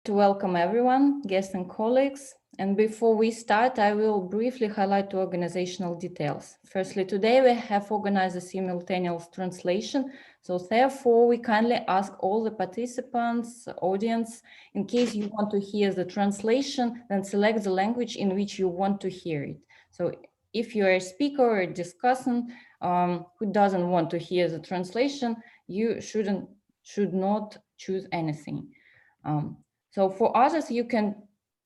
To welcome everyone, guests and colleagues. And before we start, I will briefly highlight two organizational details. Firstly, today we have organized a simultaneous translation. So therefore, we kindly ask all the participants, audience, in case you want to hear the translation, then select the language in which you want to hear it. So if you're a speaker or a discussant who doesn't want to hear the translation, you should not choose anything. So for others, you can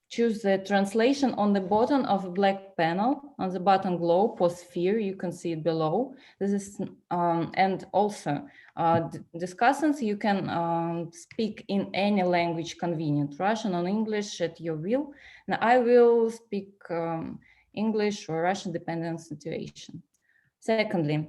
choose the translation on the bottom of a black panel on the button globe or sphere. You can see it below. This is, and also discussants, you can speak in any language convenient, Russian or English at your will. Now I will speak English or Russian depending on situation. Secondly,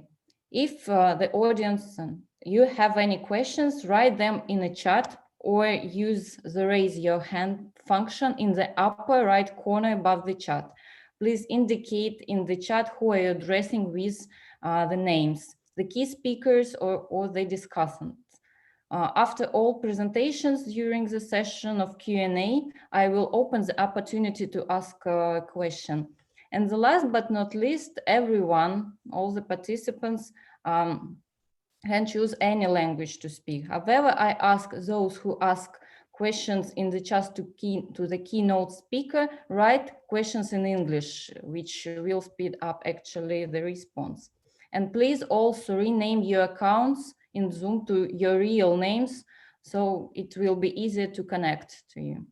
if the audience, you have any questions, write them in a chat or use the raise your hand function in the upper right corner above the chat. Please indicate in the chat who are you addressing with the names, the key speakers or the discussants. After all presentations during the session of Q&A, I will open the opportunity to ask a question. And the last but not least, everyone, all the participants, can choose any language to speak. However, I ask those who ask questions in the chat to the keynote speaker, write questions in English, which will speed up actually the response. And please also rename your accounts in Zoom to your real names, so it will be easier to connect to you.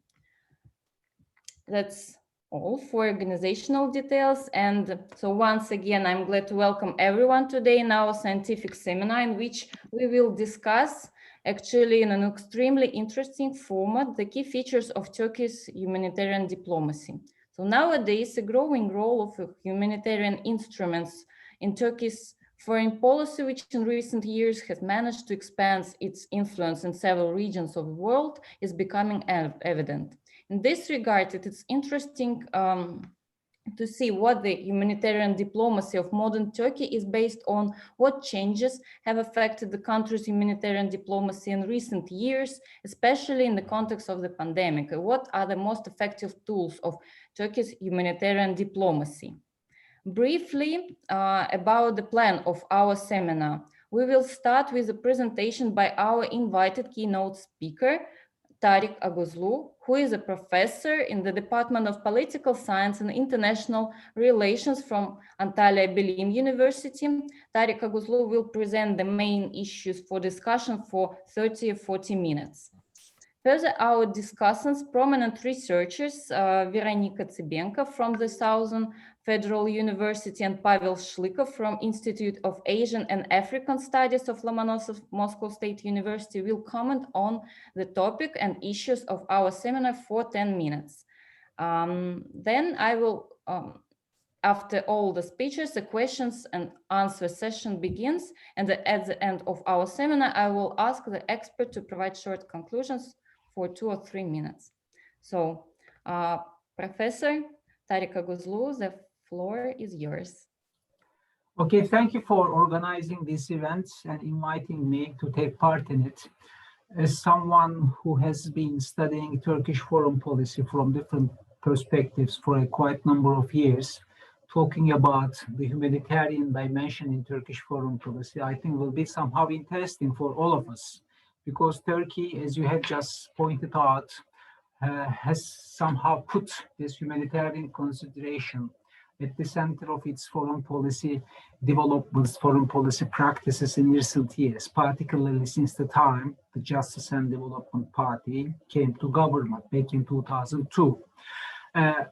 That's all for organizational details. And so once again, I'm glad to welcome everyone today in our scientific seminar, in which we will discuss actually in an extremely interesting format, the key features of Turkey's humanitarian diplomacy. So nowadays, a growing role of humanitarian instruments in Turkey's foreign policy, which in recent years has managed to expand its influence in several regions of the world, is becoming evident. In this regard, it is interesting to see what the humanitarian diplomacy of modern Turkey is based on, what changes have affected the country's humanitarian diplomacy in recent years, especially in the context of the pandemic. What are the most effective tools of Turkey's humanitarian diplomacy? Briefly about the plan of our seminar. We will start with a presentation by our invited keynote speaker, Tarık Aguzlu, who is a professor in the Department of Political Science and International Relations from Antalya Bilim University. Tarık Aguzlu will present the main issues for discussion for 30 or 40 minutes. Further, our discussants, prominent researchers, Veronika Tsibenko from the Southern Federal University and Pavel Shlikov from Institute of Asian and African Studies of Lomonosov Moscow State University will comment on the topic and issues of our seminar for 10 minutes. Then I will, after all the speeches, the questions and answer session begins, and at the end of our seminar, I will ask the expert to provide short conclusions for 2 or 3 minutes. So, Professor Tarık Aguzlu, the floor is yours. Okay, thank you for organizing this event and inviting me to take part in it. As someone who has been studying Turkish foreign policy from different perspectives for a quite number of years, talking about the humanitarian dimension in Turkish foreign policy, I think will be somehow interesting for all of us. Because Turkey, as you have just pointed out, has somehow put this humanitarian consideration at the center of its foreign policy developments, foreign policy practices in recent years, particularly since the time the Justice and Development Party came to government back in 2002.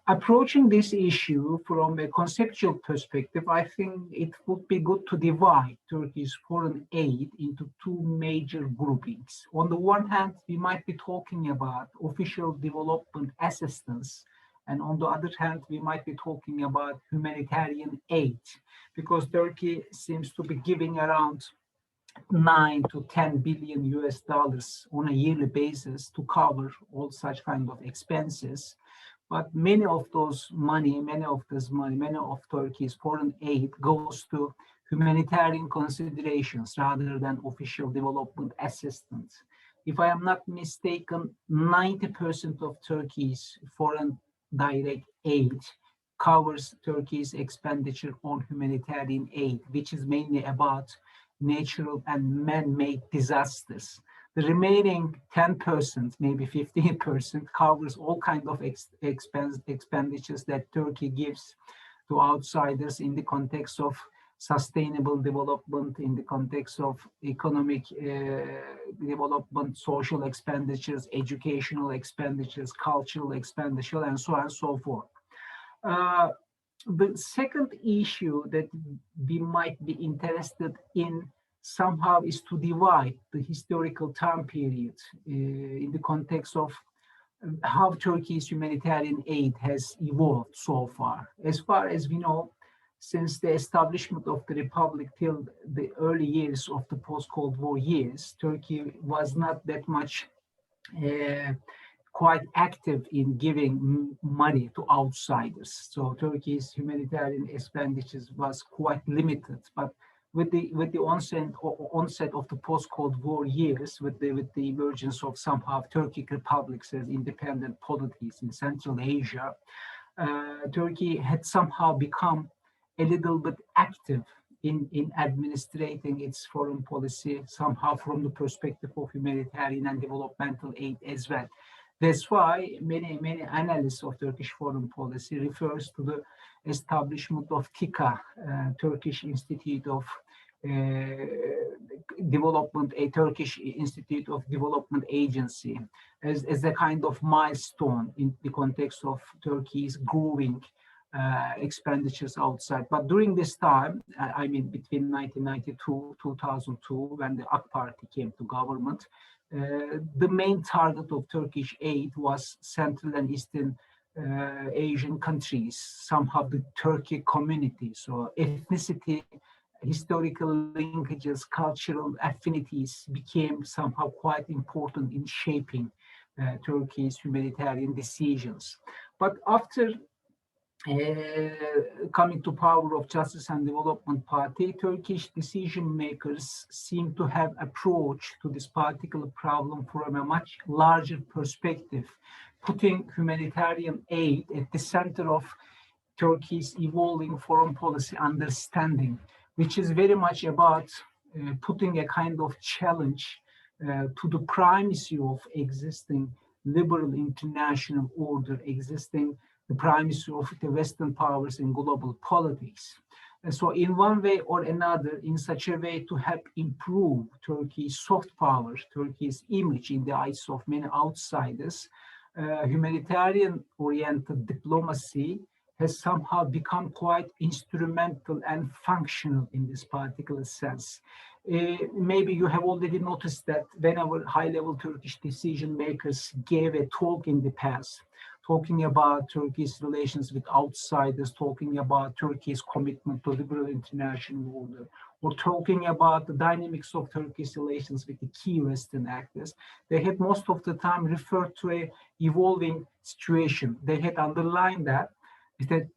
Approaching this issue from a conceptual perspective, I think it would be good to divide Turkey's foreign aid into two major groupings. On the one hand, we might be talking about official development assistance, and on the other hand, we might be talking about humanitarian aid, because Turkey seems to be giving around 9 to 10 billion US dollars on a yearly basis to cover all such kind of expenses. But many of Turkey's foreign aid goes to humanitarian considerations rather than official development assistance. if I am not mistaken, 90% of Turkey's foreign direct aid covers Turkey's expenditure on humanitarian aid, which is mainly about natural and man-made disasters. The remaining 10%, maybe 15%, covers all kinds of expenditures that Turkey gives to outsiders in the context of sustainable development, in the context of economic development, social expenditures, educational expenditures, cultural expenditure, and so on and so forth. The second issue that we might be interested in somehow is to divide the historical time period in the context of how Turkey's humanitarian aid has evolved so far. As far as we know, since the establishment of the Republic till the early years of the post-Cold War years, Turkey was not that much quite active in giving money to outsiders. So Turkey's humanitarian expenditures was quite limited. But with the onset of the post-Cold War years, with the emergence of somehow Turkic republics as independent polities in Central Asia, Turkey had somehow become a little bit active in administrating its foreign policy, somehow from the perspective of humanitarian and developmental aid as well. That's why many analysts of Turkish foreign policy refers to the establishment of TİKA, Turkish Institute of Development, a Turkish Institute of Development Agency, as a kind of milestone in the context of Turkey's growing expenditures outside. But during this time, I mean between 1992, 2002, when the AK Party came to government, the main target of Turkish aid was Central and Eastern Asian countries, somehow the Turkic community. So ethnicity, historical linkages, cultural affinities became somehow quite important in shaping Turkey's humanitarian decisions. But after coming to power of Justice and Development Party, Turkish decision makers seem to have approached to this particular problem from a much larger perspective, putting humanitarian aid at the center of Turkey's evolving foreign policy understanding, which is very much about putting a kind of challenge to the primacy of existing liberal international order, existing the primacy of the Western powers in global politics. And so in one way or another, in such a way to help improve Turkey's soft power, Turkey's image in the eyes of many outsiders, humanitarian-oriented diplomacy has somehow become quite instrumental and functional in this particular sense. Maybe you have already noticed that whenever high-level Turkish decision makers gave a talk in the past, talking about Turkey's relations with outsiders, talking about Turkey's commitment to liberal international order, or talking about the dynamics of Turkey's relations with the key Western actors, they had most of the time referred to an evolving situation. They had underlined that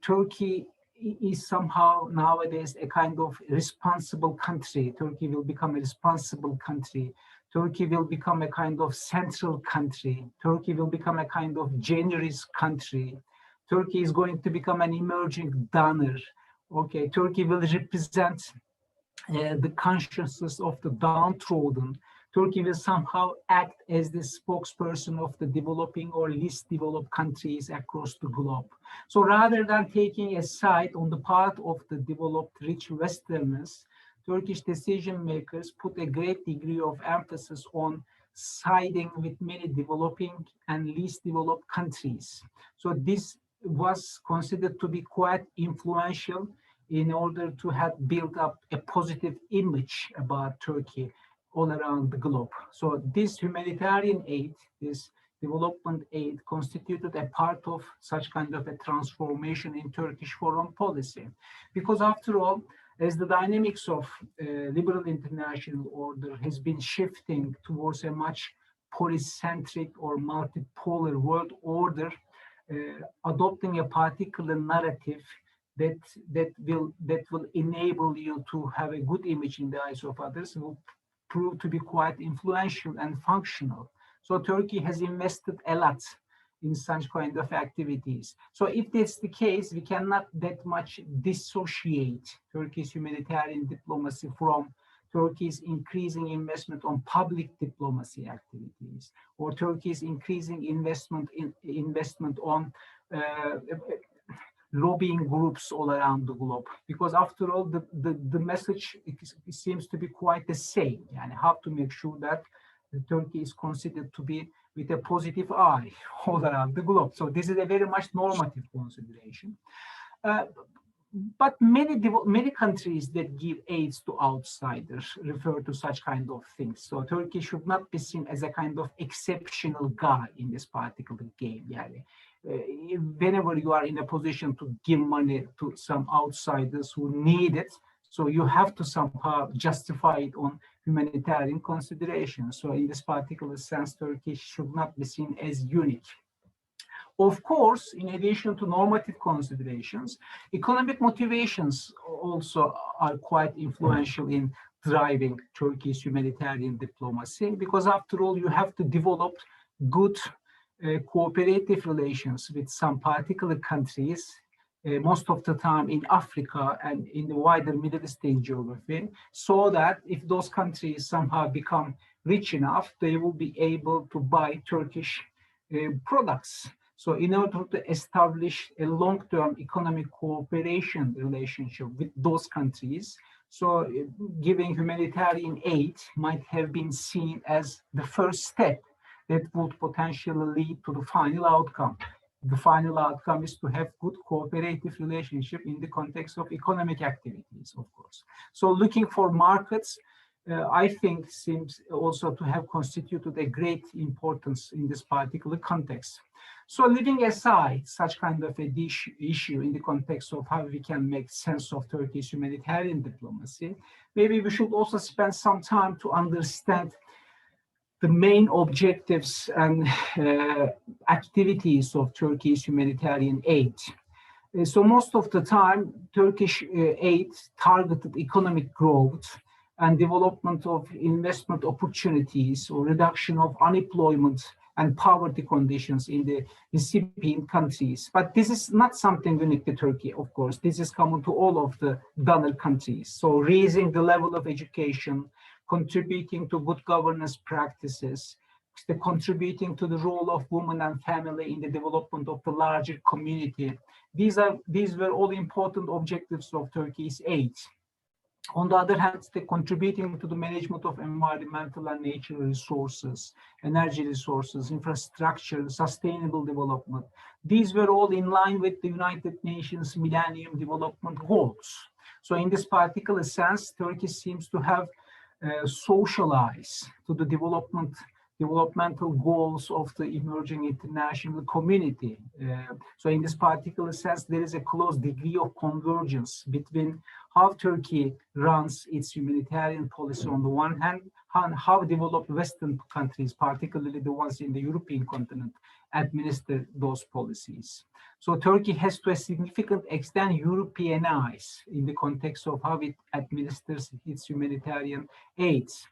Turkey is somehow nowadays a kind of responsible country. Turkey will become a responsible country. Turkey will become a kind of central country. Turkey will become a kind of generous country. Turkey is going to become an emerging donor. Okay, Turkey will represent the consciousness of the downtrodden. Turkey will somehow act as the spokesperson of the developing or least developed countries across the globe. So rather than taking a side on the part of the developed rich Westerners, Turkish decision makers put a great degree of emphasis on siding with many developing and least developed countries. So this was considered to be quite influential in order to have built up a positive image about Turkey all around the globe. So this humanitarian aid, this development aid, constituted a part of such kind of a transformation in Turkish foreign policy. Because after all, as the dynamics of liberal international order has been shifting towards a much polycentric or multipolar world order, adopting a particular narrative that will enable you to have a good image in the eyes of others will proved to be quite influential and functional. So Turkey has invested a lot in such kind of activities. So if that's the case, we cannot that much dissociate Turkey's humanitarian diplomacy from Turkey's increasing investment on public diplomacy activities, or Turkey's increasing investment on lobbying groups all around the globe. Because after all, the message seems to be quite the same, and how to make sure that Turkey is considered to be with a positive eye all around the globe. So this is a very much normative consideration. But many countries that give aids to outsiders refer to such kind of things. So Turkey should not be seen as a kind of exceptional guy in this particular game. Whenever you are in a position to give money to some outsiders who need it, so you have to somehow justify it on humanitarian considerations. So in this particular sense, Turkey should not be seen as unique. Of course, in addition to normative considerations, economic motivations also are quite influential in driving Turkey's humanitarian diplomacy, because after all, you have to develop good cooperative relations with some particular countries, most of the time in Africa and in the wider Middle Eastern geography, so that if those countries somehow become rich enough, they will be able to buy Turkish products. So in order to establish a long-term economic cooperation relationship with those countries, so giving humanitarian aid might have been seen as the first step that would potentially lead to the final outcome. The final outcome is to have good cooperative relationship in the context of economic activities, of course. So looking for markets, I think seems also to have constituted a great importance in this particular context. So leaving aside such kind of a issue in the context of how we can make sense of Turkey's humanitarian diplomacy, maybe we should also spend some time to understand the main objectives and activities of Turkey's humanitarian aid. So most of the time, Turkish aid targeted economic growth and development of investment opportunities or reduction of unemployment and poverty conditions in the recipient countries. But this is not something unique to Turkey, of course. This is common to all of the donor countries. So raising the level of education, contributing to good governance practices, contributing to the role of women and family in the development of the larger community. These were all important objectives of Turkey's aid. On the other hand, contributing to the management of environmental and natural resources, energy resources, infrastructure, sustainable development. These were all in line with the United Nations Millennium Development Goals. So in this particular sense, Turkey seems to have socialized to the developmental goals of the emerging international community. So in this particular sense, there is a close degree of convergence between how Turkey runs its humanitarian policy on the one hand, and how developed Western countries, particularly the ones in the European continent, administer those policies. So Turkey has to a significant extent Europeanized in the context of how it administers its humanitarian aids.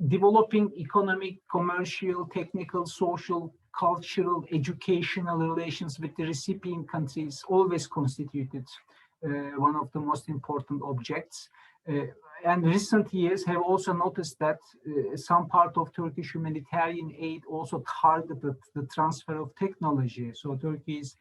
Developing economic, commercial, technical, social, cultural, educational relations with the recipient countries always constituted one of the most important objects. And recent years have also noticed that some part of Turkish humanitarian aid also targeted the transfer of technology. So Turkey's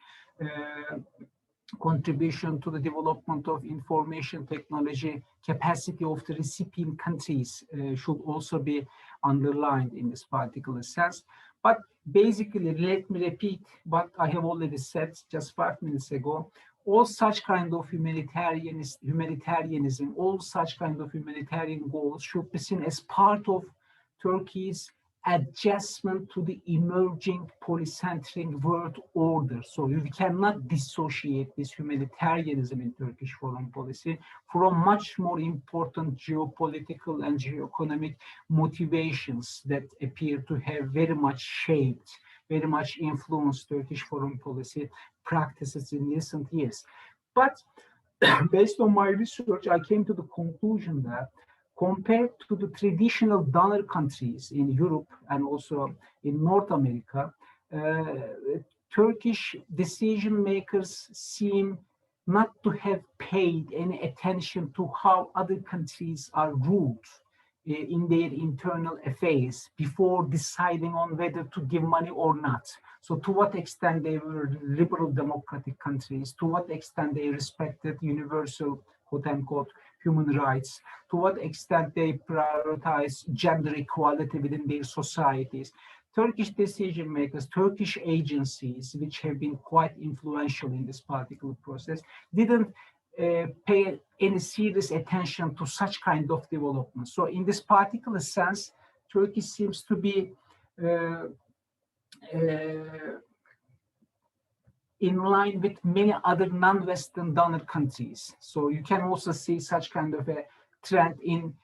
contribution to the development of information technology capacity of the recipient countries should also be underlined in this particular sense. But basically, let me repeat what I have already said just 5 minutes ago. All such kind of humanitarianism, all such kind of humanitarian goals should be seen as part of Turkey's adjustment to the emerging polycentric world order. So we cannot dissociate this humanitarianism in Turkish foreign policy from much more important geopolitical and geoeconomic motivations that appear to have very much shaped, very much influenced Turkish foreign policy practices in recent years. But based on my research, I came to the conclusion that compared to the traditional donor countries in Europe and also in North America, Turkish decision makers seem not to have paid any attention to how other countries are ruled in their internal affairs before deciding on whether to give money or not. So to what extent they were liberal democratic countries, to what extent they respected universal, quote unquote, human rights, to what extent they prioritize gender equality within their societies. Turkish decision makers, Turkish agencies, which have been quite influential in this particular process, didn't pay any serious attention to such kind of development. So in this particular sense, Turkey seems to be in line with many other non-Western donor countries. So you can also see such kind of a trend in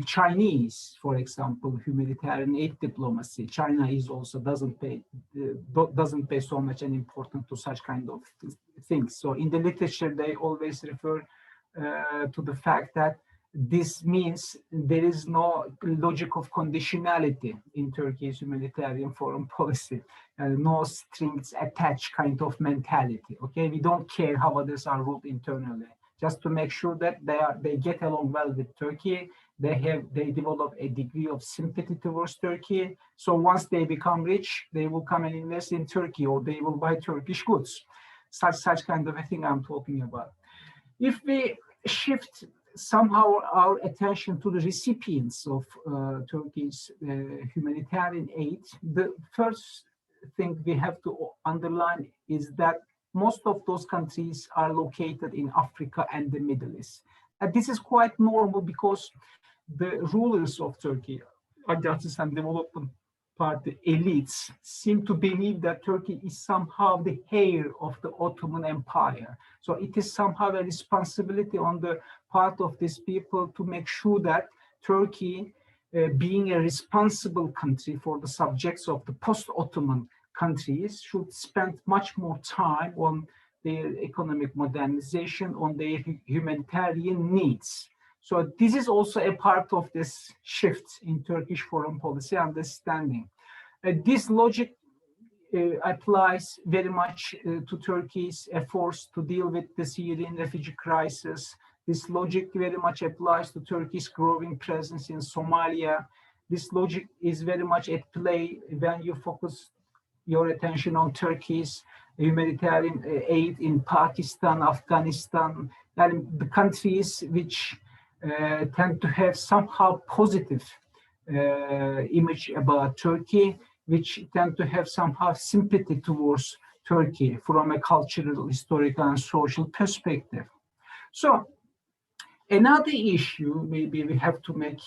Chinese, for example, humanitarian aid diplomacy. China is also doesn't pay so much an importance to such kind of things. So in the literature, they always refer to the fact that this means there is no logic of conditionality in Turkey's humanitarian foreign policy, no strings attached kind of mentality. Okay, we don't care how others are ruled internally, just to make sure that they get along well with Turkey. They develop a degree of sympathy towards Turkey. So once they become rich, they will come and invest in Turkey, or they will buy Turkish goods. Such kind of a thing I'm talking about. If we shift somehow our attention to the recipients of Turkey's humanitarian aid, the first thing we have to underline is that most of those countries are located in Africa and the Middle East. And this is quite normal because the rulers of Turkey, Justice and Development Party elites, seem to believe that Turkey is somehow the heir of the Ottoman Empire. So it is somehow a responsibility on the part of these people to make sure that Turkey, being a responsible country for the subjects of the post-Ottoman countries, should spend much more time on their economic modernization, on their humanitarian needs. So this is also a part of this shift in Turkish foreign policy understanding. This logic applies very much to Turkey's efforts to deal with the Syrian refugee crisis. This logic very much applies to Turkey's growing presence in Somalia. This logic is very much at play when you focus your attention on Turkey's humanitarian aid in Pakistan, Afghanistan, and the countries which tend to have somehow positive image about Turkey, which tend to have somehow sympathy towards Turkey from a cultural, historical, and social perspective. So another issue maybe we have to make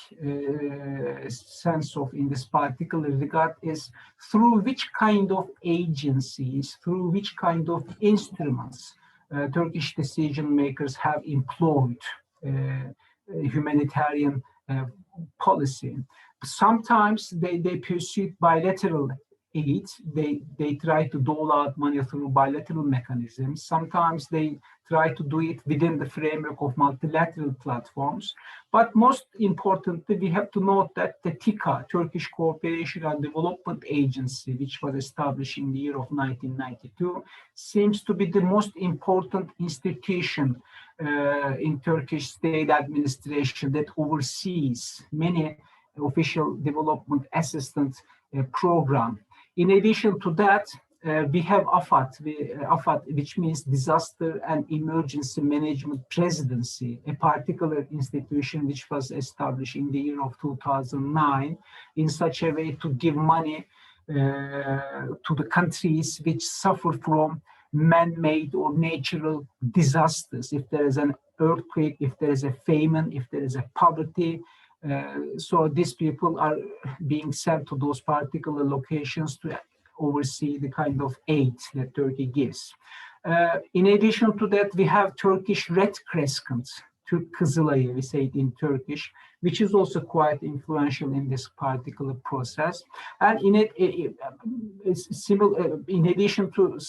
sense of in this particular regard is through which kind of agencies, through which kind of instruments Turkish decision makers have employed humanitarian policy. Sometimes they pursue bilateral aid. They try to dole out money through bilateral mechanisms. Sometimes they try to do it within the framework of multilateral platforms. But most importantly, we have to note that the TİKA, Turkish Cooperation and Development Agency, which was established in the year of 1992, seems to be the most important institution in Turkish state administration that oversees many official development assistance program. In addition to that, we have AFAD, which means Disaster and Emergency Management Presidency, a particular institution which was established in the year of 2009 in such a way to give money to the countries which suffer from man-made or natural disasters. If there is an earthquake, if there is a famine, if there is a poverty, so these people are being sent to those particular locations to oversee the kind of aid that Turkey gives. In addition to that, we have Turkish Red Crescent, Türk Kızılayı, we say it in Turkish, which is also quite influential in this particular process. And in addition to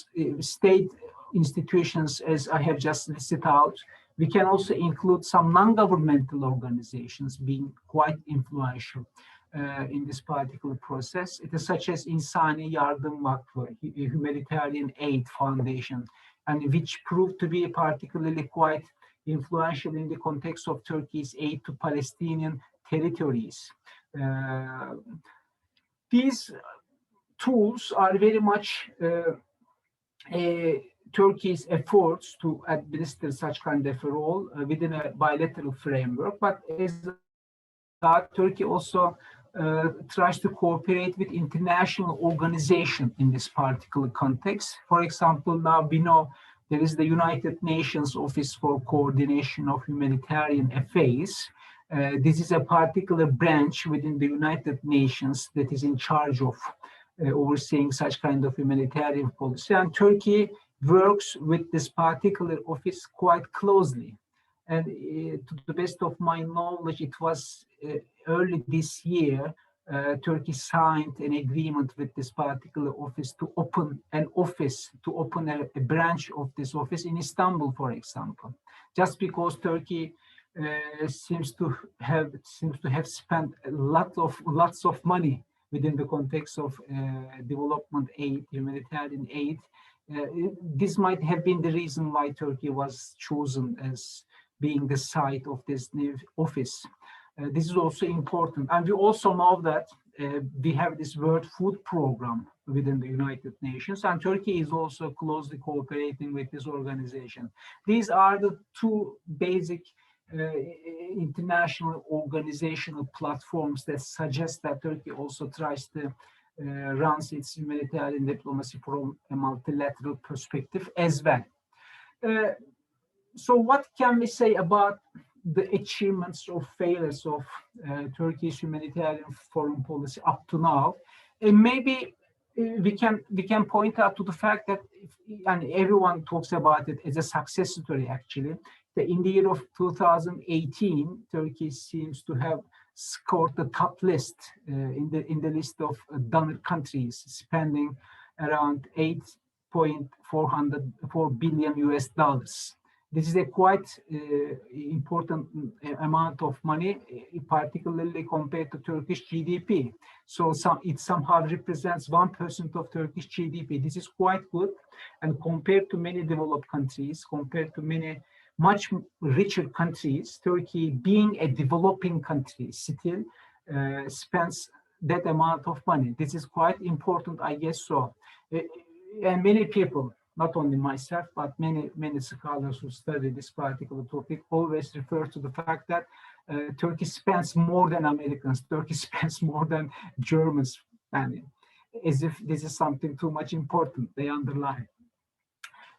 state institutions, as I have just listed out, We can also include some non-governmental organizations being quite influential in this particular process. It is such as İnsani Yardım Vakfı, a humanitarian aid foundation, and which proved to be particularly quite influential in the context of Turkey's aid to Palestinian territories. These tools are very much Turkey's efforts to administer such kind of a role within a bilateral framework, but as that, Turkey also tries to cooperate with international organizations in this particular context. For example, now we know there is the United Nations Office for Coordination of Humanitarian Affairs. This is a particular branch within the United Nations that is in charge of overseeing such kind of humanitarian policy. And Turkey works with this particular office quite closely. And to the best of my knowledge, it was early this year, Turkey signed an agreement with this particular office to open an office, to open a branch of this office in Istanbul, for example. Just because Turkey seems to have spent lots of money within the context of development aid, humanitarian aid. This might have been the reason why Turkey was chosen as being the site of this new office. This is also important. And we also know that we have this World Food Program within the United Nations, and Turkey is also closely cooperating with this organization. These are the two basic international organizational platforms that suggest that Turkey also tries to run its humanitarian diplomacy from a multilateral perspective as well. So what can we say about the achievements or failures of Turkey's humanitarian foreign policy up to now? And maybe we can point out to the fact that, and everyone talks about it as a success story actually, that in the year of 2018, Turkey seems to have scored the top list in the list of donor countries, spending around $8.404 billion US dollars. This is a quite important amount of money, particularly compared to Turkish GDP. So it somehow represents 1% of Turkish GDP. This is quite good. And compared to many developed countries, compared to many much richer countries, Turkey, being a developing country, still spends that amount of money. This is quite important, I guess so. And many people, not only myself, but many scholars who study this particular topic always refer to the fact that Turkey spends more than Americans, Turkey spends more than Germans, and as if this is something too much important, they underline.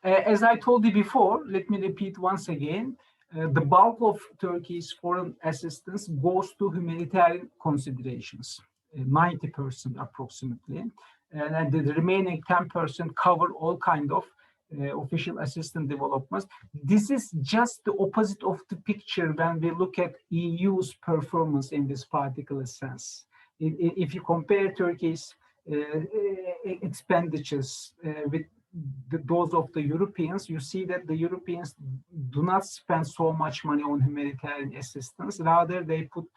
As I told you before, let me repeat once again, the bulk of Turkey's foreign assistance goes to humanitarian considerations, 90% approximately. And the remaining 10% cover all kind of official assistance developments. This is just the opposite of the picture when we look at EU's performance in this particular sense. If you compare Turkey's expenditures with those of the Europeans, you see that the Europeans do not spend so much money on humanitarian assistance. Rather, they put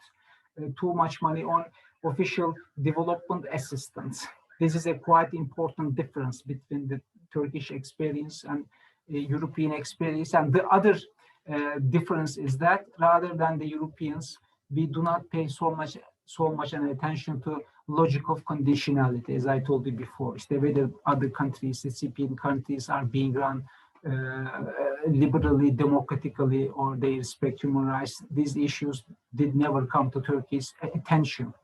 too much money on official development assistance. This is a quite important difference between the Turkish experience and European experience. And the other difference is that rather than the Europeans, we do not pay so much attention to logic of conditionality, as I told you before. It's the way that other countries, recipient countries, are being run liberally, democratically, or they respect human rights. These issues did never come to Turkey's attention.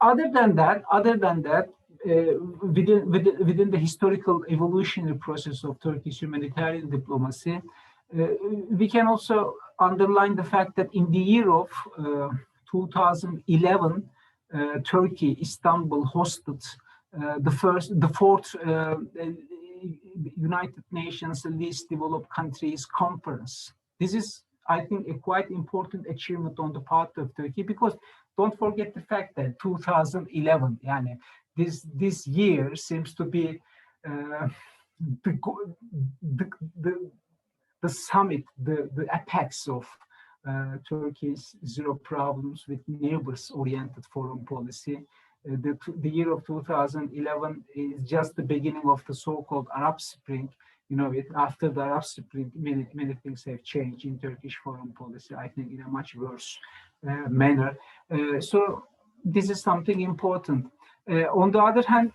Other than that, within the historical evolutionary process of Turkish humanitarian diplomacy, we can also underline the fact that in the year of 2011, Turkey, Istanbul, hosted the fourth United Nations Least Developed Countries Conference. This is, I think, a quite important achievement on the part of Turkey, because don't forget the fact that 2011, this year seems to be the the summit, the apex of Turkey's zero problems with neighbors oriented foreign policy. The year of 2011 is just the beginning of the so-called Arab Spring. You know, after the Arab Spring, many things have changed in Turkish foreign policy, I think in a much worse manner. So this is something important. On the other hand,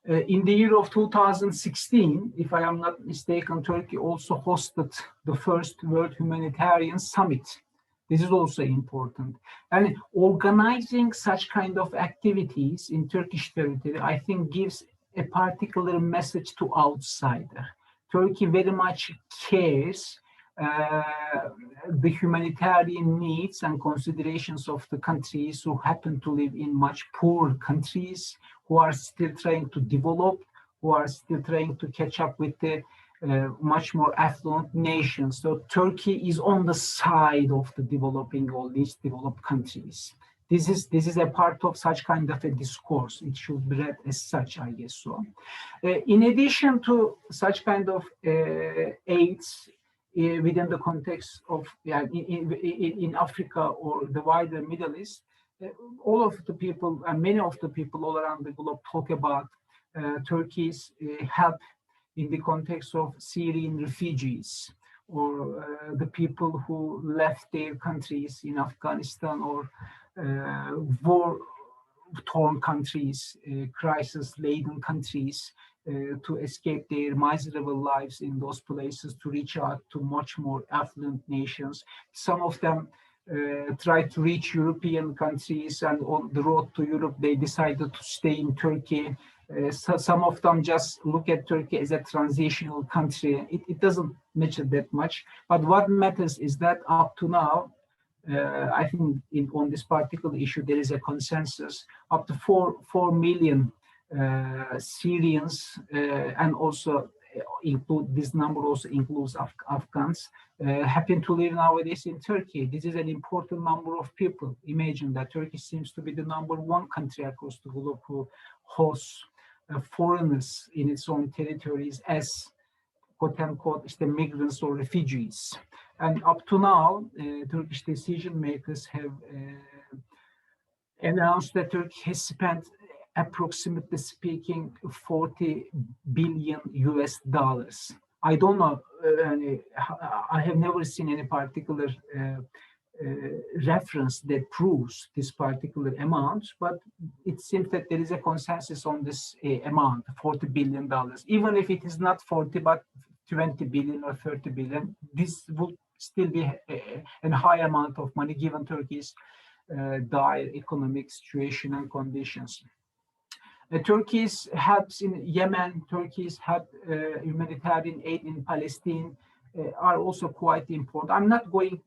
in the year of 2016, if I am not mistaken, Turkey also hosted the first World Humanitarian Summit. This is also important. And organizing such kind of activities in Turkish territory, I think, gives a particular message to outsider. Turkey very much cares the humanitarian needs and considerations of the countries who happen to live in much poorer countries, who are still trying to develop, who are still trying to catch up with the much more affluent nations. So Turkey is on the side of the developing or least developed countries. This is a part of such kind of a discourse. It should be read as such, I guess so. In addition to such kind of aids within the context of in Africa or the wider Middle East, all of the people and many of the people all around the globe talk about Turkey's help in the context of Syrian refugees or the people who left their countries in Afghanistan or war-torn countries, crisis-laden countries, to escape their miserable lives in those places, to reach out to much more affluent nations. Some of them tried to reach European countries, and on the road to Europe, they decided to stay in Turkey. So some of them just look at Turkey as a transitional country. It doesn't matter that much. But what matters is that up to now, I think on this particular issue, there is a consensus. Up to 4 million Syrians, and also this number also includes Afghans, happen to live nowadays in Turkey. This is an important number of people. Imagine that Turkey seems to be the #1 country across the globe who hosts foreigners in its own territories as quote-unquote migrants or refugees. And up to now, Turkish decision makers have announced that Turkey has spent, approximately speaking, $40 billion US. I don't know, I have never seen any particular reference that proves this particular amount, but it seems that there is a consensus on this amount, $40 billion. Even if it is not 40, but 20 billion or 30 billion, this would still be a high amount of money given Turkey's dire economic situation and conditions. Turkey's helps in Yemen, Turkey's help humanitarian aid in Palestine are also quite important. I'm not going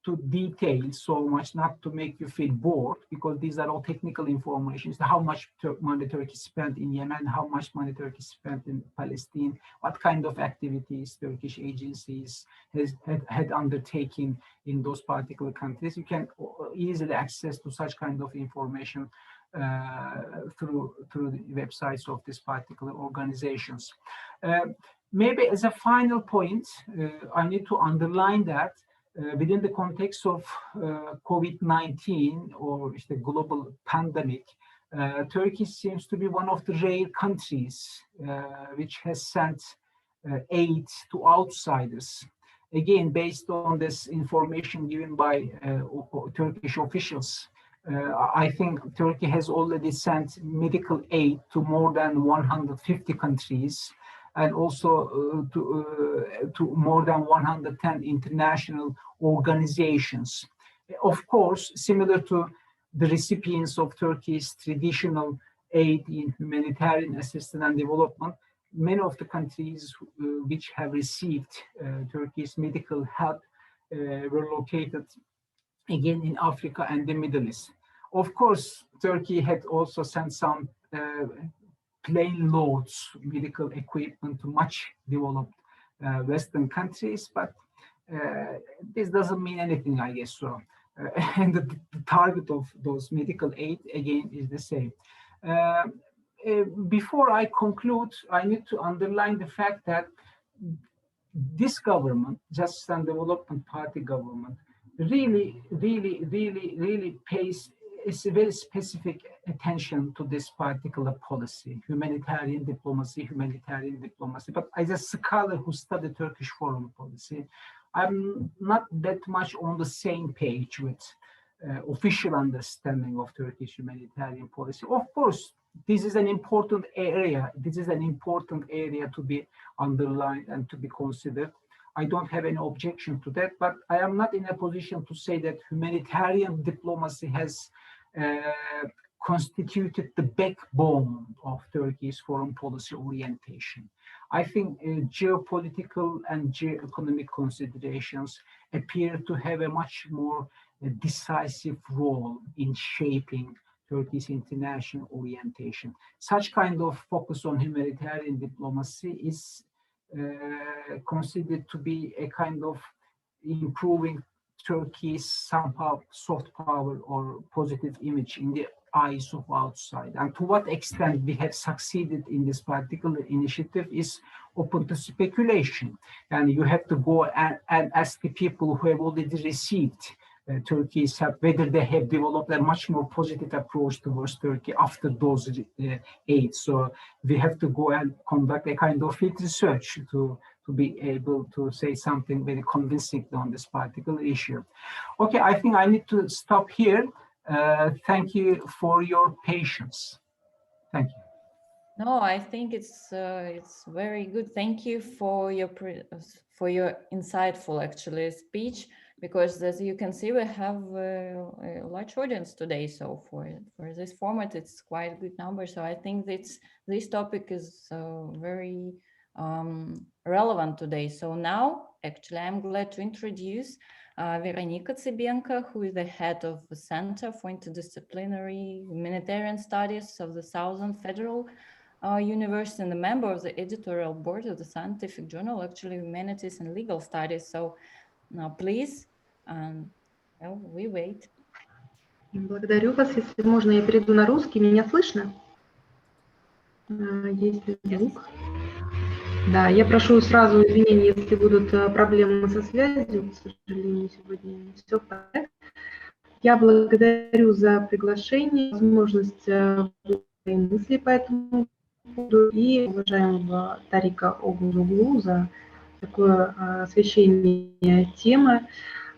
to detail so much, not to make you feel bored, because these are all technical information. How much money Turkey spent in Yemen, how much money Turkey spent in Palestine, what kind of activities Turkish agencies had undertaken in those particular countries. You can easily access to such kind of information through the websites of these particular organizations. Maybe as a final point, I need to underline that within the context of COVID-19 or the global pandemic, Turkey seems to be one of the rare countries which has sent aid to outsiders. Again, based on this information given by Turkish officials, I think Turkey has already sent medical aid to more than 150 countries, and also to more than 110 international organizations. Of course, similar to the recipients of Turkey's traditional aid in humanitarian assistance and development, many of the countries which have received Turkey's medical help were located again in Africa and the Middle East. Of course, Turkey had also sent some plane loads medical equipment to much developed Western countries, but this doesn't mean anything, I guess so. And the target of those medical aid, again, is the same. Before I conclude, I need to underline the fact that this government, Justice and Development Party government, really pays a very specific attention to this particular policy, humanitarian diplomacy. But as a scholar who studied Turkish foreign policy, I'm not that much on the same page with official understanding of Turkish humanitarian policy. Of course, this is an important area. This is an important area to be underlined and to be considered. I don't have any objection to that, but I am not in a position to say that humanitarian diplomacy has constituted the backbone of Turkey's foreign policy orientation. I think geopolitical and geoeconomic considerations appear to have a much more decisive role in shaping Turkey's international orientation. Such kind of focus on humanitarian diplomacy is considered to be a kind of improving Turkey's somehow soft power or positive image in the eyes of outside. And to what extent we have succeeded in this particular initiative is open to speculation. And you have to go and ask the people who have already received Turkey's help, whether they have developed a much more positive approach towards Turkey after those aid. So we have to go and conduct a kind of field research to be able to say something very convincing on this particular issue. Okay, I think I need to stop here. Thank you for your patience. Thank you. No, I think it's very good. Thank you for your insightful actually speech, because as you can see, we have a large audience today. So for this format, it's quite a good number. So I think this topic is very relevant today. So now, actually, I'm glad to introduce Veronika Tsibenko, who is the head of the Center for Interdisciplinary Humanitarian Studies of the Southern Federal University and a member of the editorial board of the scientific journal, actually Humanities and Legal Studies. So now, please, we wait. Благодарю вас. Если можно, я перейду на русский. Меня слышно? Есть ли звук? Да, я прошу сразу извинения, если будут проблемы со связью. К сожалению, сегодня не все в порядке. Я благодарю за приглашение, возможность мысли по этому поводу и уважаемого Тарика Оглу за такое освещение темы.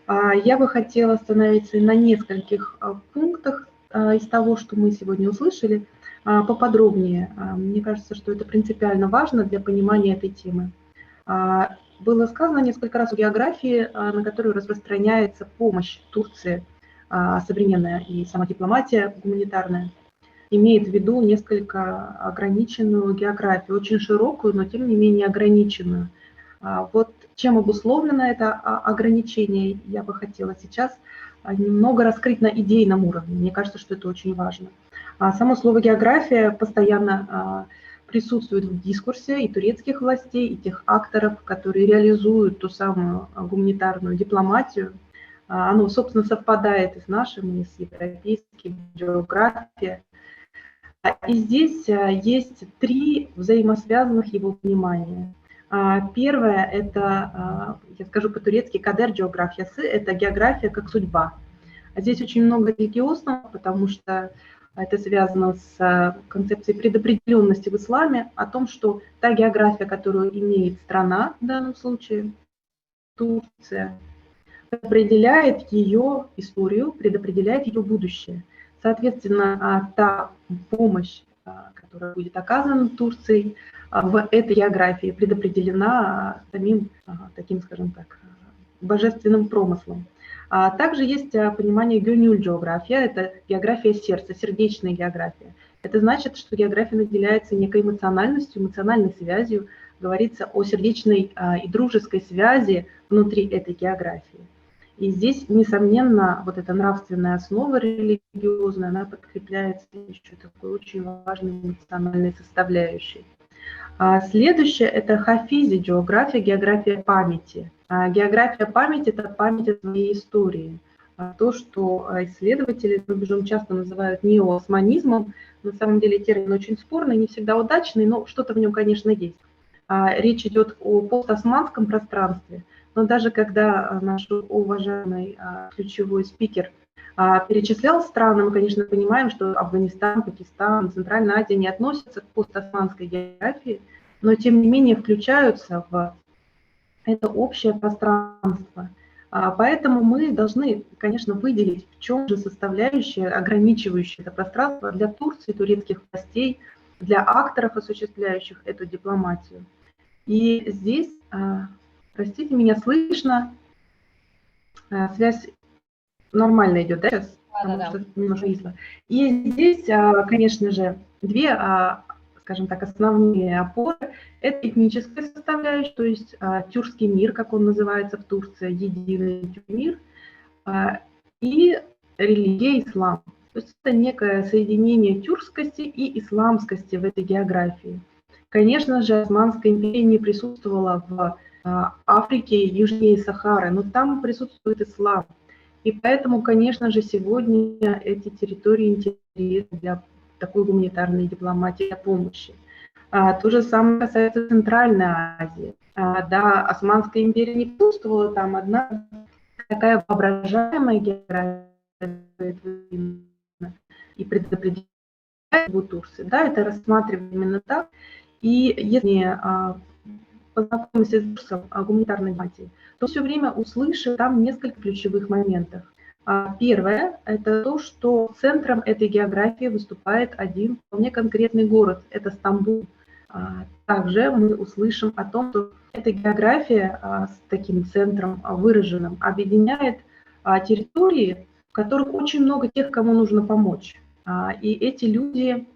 Я бы хотела остановиться на нескольких пунктах из того, что мы сегодня услышали, поподробнее. Мне кажется, что это принципиально важно для понимания этой темы. Было сказано несколько раз о географии, на которую распространяется помощь Турции, современная и сама дипломатия гуманитарная, имеет в виду несколько ограниченную географию, очень широкую, но тем не менее ограниченную. Вот чем обусловлено это ограничение, я бы хотела сейчас немного раскрыть на идейном уровне. Мне кажется, что это очень важно. Само слово «география» постоянно присутствует в дискурсе и турецких властей, и тех акторов, которые реализуют ту самую гуманитарную дипломатию. Оно, собственно, совпадает и с нашим, и с европейским географией. И здесь есть три взаимосвязанных его понимания. Первое – это, я скажу по-турецки, кадер географиясы, это география как судьба. Здесь очень много религиозного, потому что это связано с концепцией предопределенности в исламе, о том, что та география, которую имеет страна, в данном случае Турция, определяет ее историю, предопределяет ее будущее. Соответственно, та помощь, которая будет оказана Турцией в этой географии, предопределена самим таким, скажем так, божественным промыслом. Также есть понимание география, это география сердца, сердечная география. Это значит, что география наделяется некой эмоциональностью, эмоциональной связью, говорится о сердечной и дружеской связи внутри этой географии. И здесь, несомненно, вот эта нравственная основа религиозная, она подкрепляется еще такой очень важной эмоциональной составляющей. Следующее – это хафизи, география памяти. География памяти – это память о своей истории. То, что исследователи за рубежом часто называют неоосманизмом, на самом деле термин очень спорный, не всегда удачный, но что-то в нем, конечно, есть. речь идет о постосманском пространстве, но даже когда наш уважаемый ключевой спикер перечислял страны, мы, конечно, понимаем, что Афганистан, Пакистан, Центральная Азия не относятся к постосманской географии, но тем не менее включаются в это общее пространство. Поэтому мы должны, конечно, выделить, в чем же составляющая, ограничивающая это пространство для Турции, турецких властей, для акторов, осуществляющих эту дипломатию. И здесь, простите, меня слышно, связь нормально идет, да, сейчас? Потому что немножко висло. И здесь, конечно же, две, скажем так, основные опоры. Это этническая составляющая, то есть тюркский мир, как он называется в Турции, единый мир, и религия ислам. То есть это некое соединение тюркскости и исламскости в этой географии. Конечно же, Османская империя не присутствовала в Африке южнее Сахары, но там присутствует ислам. И поэтому, конечно же, сегодня эти территории интересны для такой гуманитарной дипломатии, для помощи. То же самое касается Центральной Азии. Да, Османская империя не присутствовала там, одна такая воображаемая география и предопределяет в Турции. Да, это рассматриваем именно так. И если познакомимся с курсом гуманитарной дипломатии, то все время услышим там несколько ключевых моментов. Первое – это то, что центром этой географии выступает один вполне конкретный город – это Стамбул. Также мы услышим о том, что эта география с таким центром выраженным объединяет территории, в которых очень много тех, кому нужно помочь. И эти люди,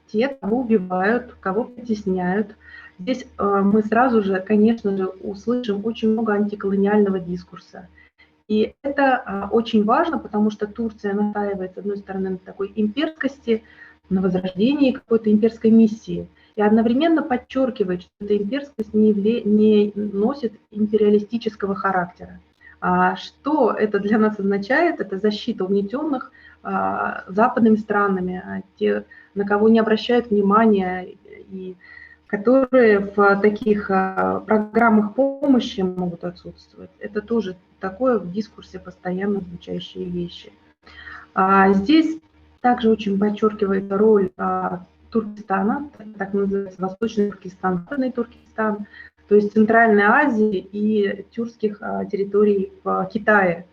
те, кого убивают, кого притесняют. Здесь мы сразу же, конечно же, услышим очень много антиколониального дискурса. И это очень важно, потому что Турция настаивает, с одной стороны, на такой имперскости, на возрождении какой-то имперской миссии, и одновременно подчеркивает, что эта имперскость не носит империалистического характера. Что это для нас означает? Это защита угнетенных западными странами, те, на кого не обращают внимания и которые в таких программах помощи могут отсутствовать. Это тоже такое в дискурсе постоянно звучащие вещи. Здесь также очень подчеркивается роль Туркестана, так называется Восточный Туркестан, Западный Туркестан, то есть Центральной Азии и тюркских территорий в Китае.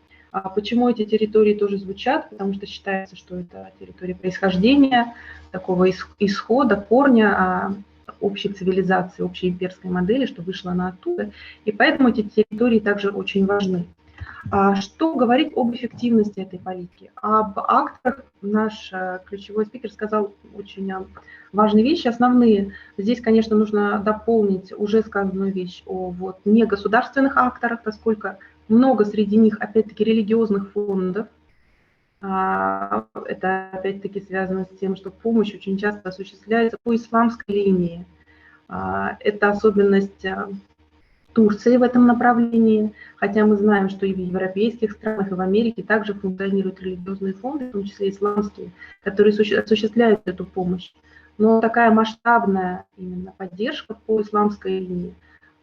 Почему эти территории тоже звучат? Потому что считается, что это территория происхождения, такого исхода, корня общей цивилизации, общей имперской модели, что вышло она оттуда. И поэтому эти территории также очень важны. Что говорить об эффективности этой политики? Об актах наш ключевой спикер сказал очень важные вещи, основные. Здесь, конечно, нужно дополнить уже сказанную вещь о негосударственных акторах, поскольку много среди них, опять-таки, религиозных фондов. Это, опять-таки, связано с тем, что помощь очень часто осуществляется по исламской линии. Это особенность Турции в этом направлении, хотя мы знаем, что и в европейских странах, и в Америке также функционируют религиозные фонды, в том числе исламские, которые осуществляют эту помощь. Но такая масштабная именно поддержка по исламской линии,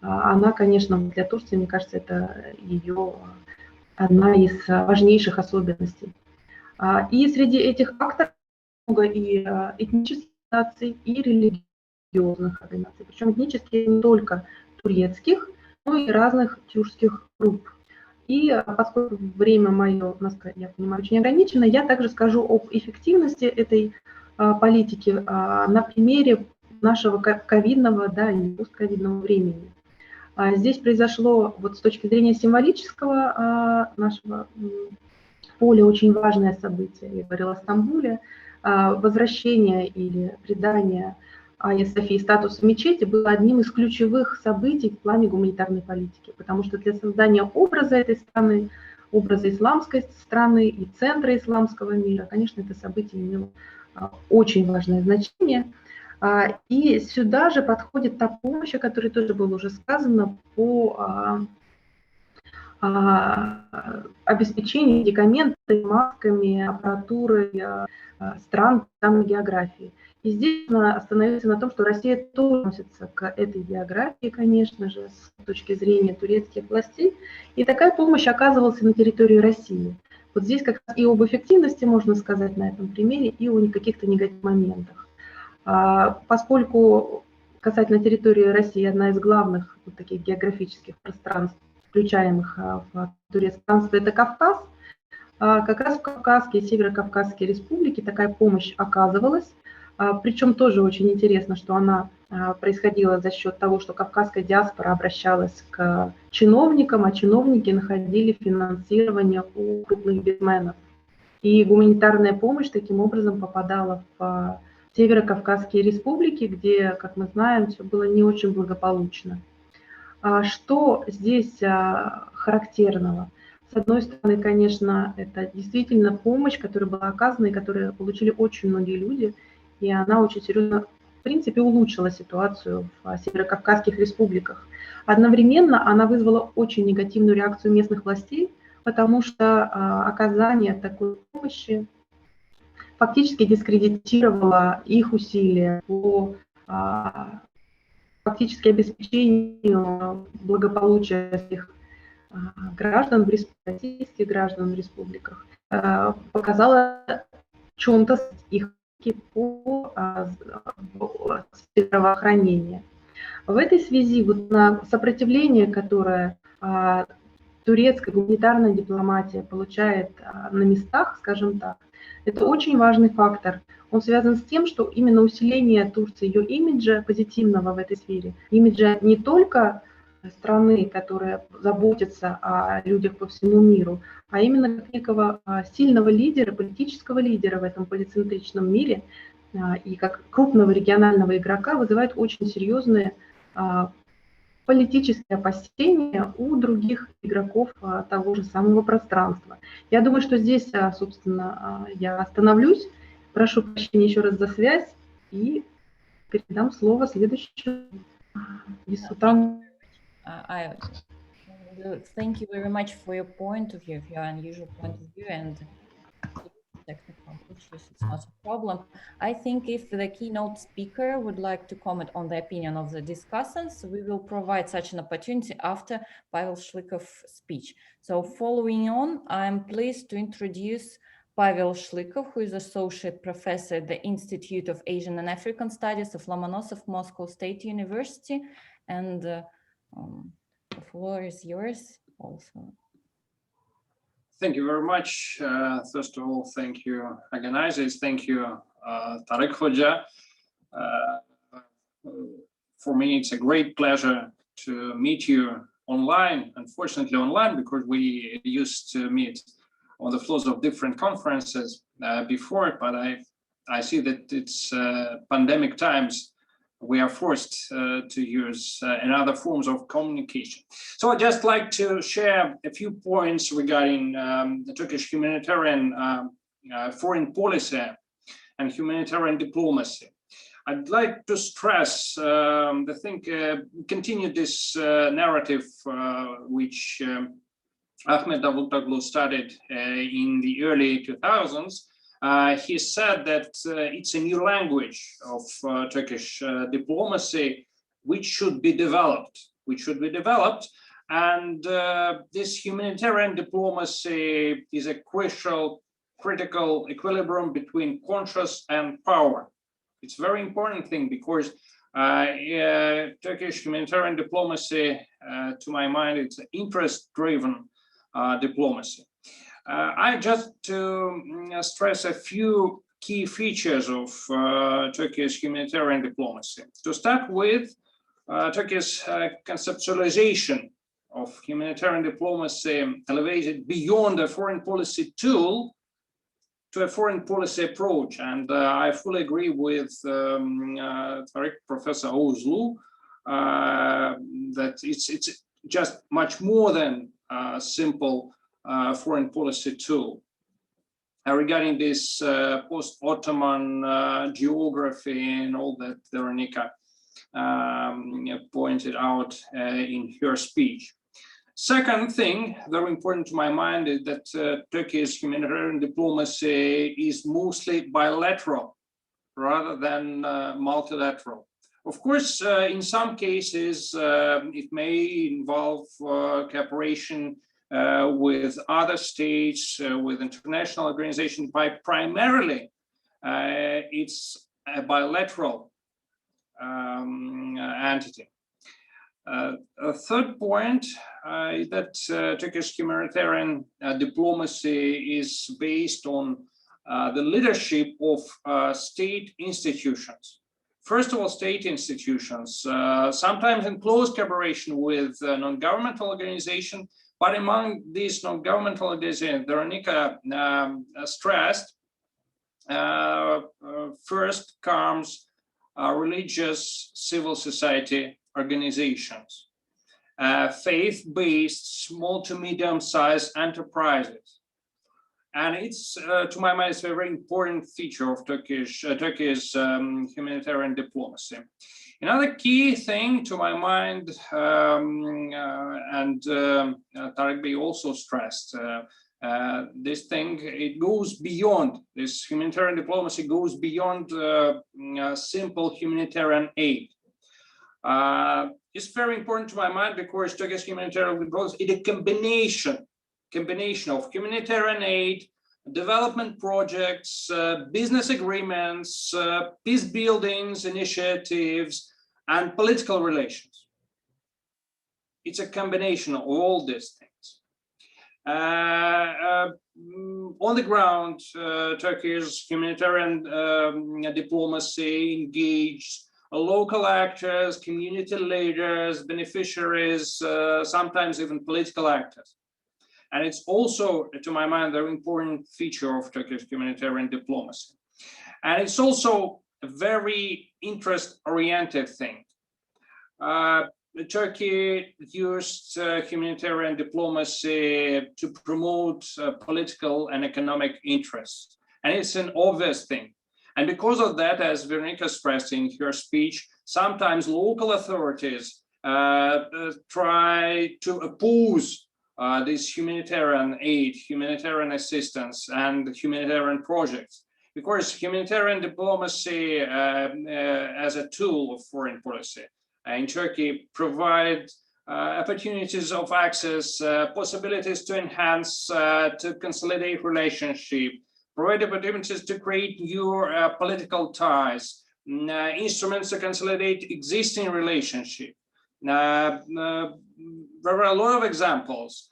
она, конечно, для Турции, мне кажется, это ее одна из важнейших особенностей. И среди этих акторов много и этнических организаций, и религиозных организаций. Причем этнические не только турецких, но и разных тюркских групп. И поскольку время мое, я понимаю, очень ограничено, я также скажу об эффективности этой политики на примере нашего ковидного, да, и постковидного времени. Здесь произошло с точки зрения символического нашего поля очень важное событие. Я говорила о Стамбуле. Возвращение или придание Айя Софии статуса мечети было одним из ключевых событий в плане гуманитарной политики, потому что для создания образа этой страны, образа исламской страны и центра исламского мира, конечно, это событие имело очень важное значение. И сюда же подходит та помощь, о которой тоже было уже сказано, по обеспечению медикаментами, масками, аппаратурой стран, там географии. И здесь нужно остановиться на том, что Россия тоже относится к этой географии, конечно же, с точки зрения турецких властей. И такая помощь оказывалась на территории России. Вот здесь как раз и об эффективности можно сказать на этом примере, и о каких-то негативных моментах. Поскольку касательно территории России одна из главных вот таких географических пространств, включаемых в турецкое пространство, это Кавказ, как раз в Кавказские и Северокавказские республики такая помощь оказывалась. Причем тоже очень интересно, что она происходила за счет того, что кавказская диаспора обращалась к чиновникам, а чиновники находили финансирование у крупных бизнесменов. И гуманитарная помощь таким образом попадала в Северокавказские республики, где, как мы знаем, все было не очень благополучно. Что здесь характерного? С одной стороны, конечно, это действительно помощь, которая была оказана и которую получили очень многие люди, и она очень серьезно, в принципе, улучшила ситуацию в Северокавказских республиках. Одновременно она вызвала очень негативную реакцию местных властей, потому что оказание такой помощи фактически дискредитировало их усилия по фактически обеспечению благополучия своих граждан, российских граждан в республиках, показала в чем-то их по здравоохранению. В этой связи вот на сопротивление, которое турецкая гуманитарная дипломатия получает на местах, скажем так, это очень важный фактор. Он связан с тем, что именно усиление Турции, ее имиджа позитивного в этой сфере, имиджа не только страны, которая заботится о людях по всему миру, а именно как некого сильного лидера, политического лидера в этом полицентричном мире и как крупного регионального игрока вызывает очень серьезные политические опасения у других игроков того же самого пространства. Я думаю, что здесь, собственно, я остановлюсь. Прошу прощения еще раз за связь и передам слово следующему. Thank you very much for your point of view, your unusual point of view, and technical issues, it's not a problem. I think if the keynote speaker would like to comment on the opinion of the discussants, we will provide such an opportunity after Pavel Shlykov's speech. So following on, I'm pleased to introduce Pavel Shlikov, who is Associate Professor at the Institute of Asian and African Studies of Lomonosov Moscow State University. And the floor is yours also. Thank you very much. First of all, thank you, organizers. Thank you, Tarek Hoja. For me, it's a great pleasure to meet you online, unfortunately online, because we used to meet on the floors of different conferences before, but I see that it's pandemic times. We are forced to use another forms of communication. So I'd just like to share a few points regarding the Turkish humanitarian foreign policy and humanitarian diplomacy. I'd like to stress, continue this narrative which Ahmet Davutoglu started in the early 2000s. He said that it's a new language of Turkish diplomacy which should be developed. And this humanitarian diplomacy is a critical equilibrium between conscience and power. It's a very important thing because Turkish humanitarian diplomacy, to my mind, it's an interest-driven diplomacy. I just to stress a few key features of Turkey's humanitarian diplomacy. To start with, Turkey's conceptualization of humanitarian diplomacy elevated beyond a foreign policy tool to a foreign policy approach. And I fully agree with Professor Oğuzlu that it's just much more than a simple foreign policy tool. Regarding this post-Ottoman geography and all that Veronica pointed out in her speech. Second thing, very important to my mind, is that Turkey's humanitarian diplomacy is mostly bilateral. rather than multilateral. Of course, in some cases, it may involve cooperation with other states, with international organizations, but primarily it's a bilateral entity. A third point is that Turkish humanitarian diplomacy is based on the leadership of state institutions. First of all, state institutions, sometimes in close collaboration with non-governmental organizations, but among these non-governmental organizations, Veronica stressed, first comes religious civil society organizations, faith-based small to medium-sized enterprises. And it's, to my mind, it's a very important feature of Turkey's humanitarian diplomacy. Another key thing, to my mind, and Tarek Bey also stressed, this thing, it goes beyond, this humanitarian diplomacy goes beyond simple humanitarian aid. It's very important to my mind because Turkish humanitarian diplomacy is a combination of humanitarian aid, development projects, business agreements, peace buildings initiatives, and political relations. It's a combination of all these things. On the ground, Turkey's humanitarian diplomacy engaged local actors, community leaders, beneficiaries, sometimes even political actors. And it's also, to my mind, a very important feature of Turkish humanitarian diplomacy. And it's also a very interest-oriented thing. Turkey used humanitarian diplomacy to promote political and economic interests. And it's an obvious thing. And because of that, as Veronica stressed in her speech, sometimes local authorities try to oppose this humanitarian aid, humanitarian assistance, and humanitarian projects, because humanitarian diplomacy as a tool of foreign policy in Turkey provide opportunities of access, possibilities to enhance, to consolidate relationship, provide opportunities to create new political ties, instruments to consolidate existing relationship. There are a lot of examples.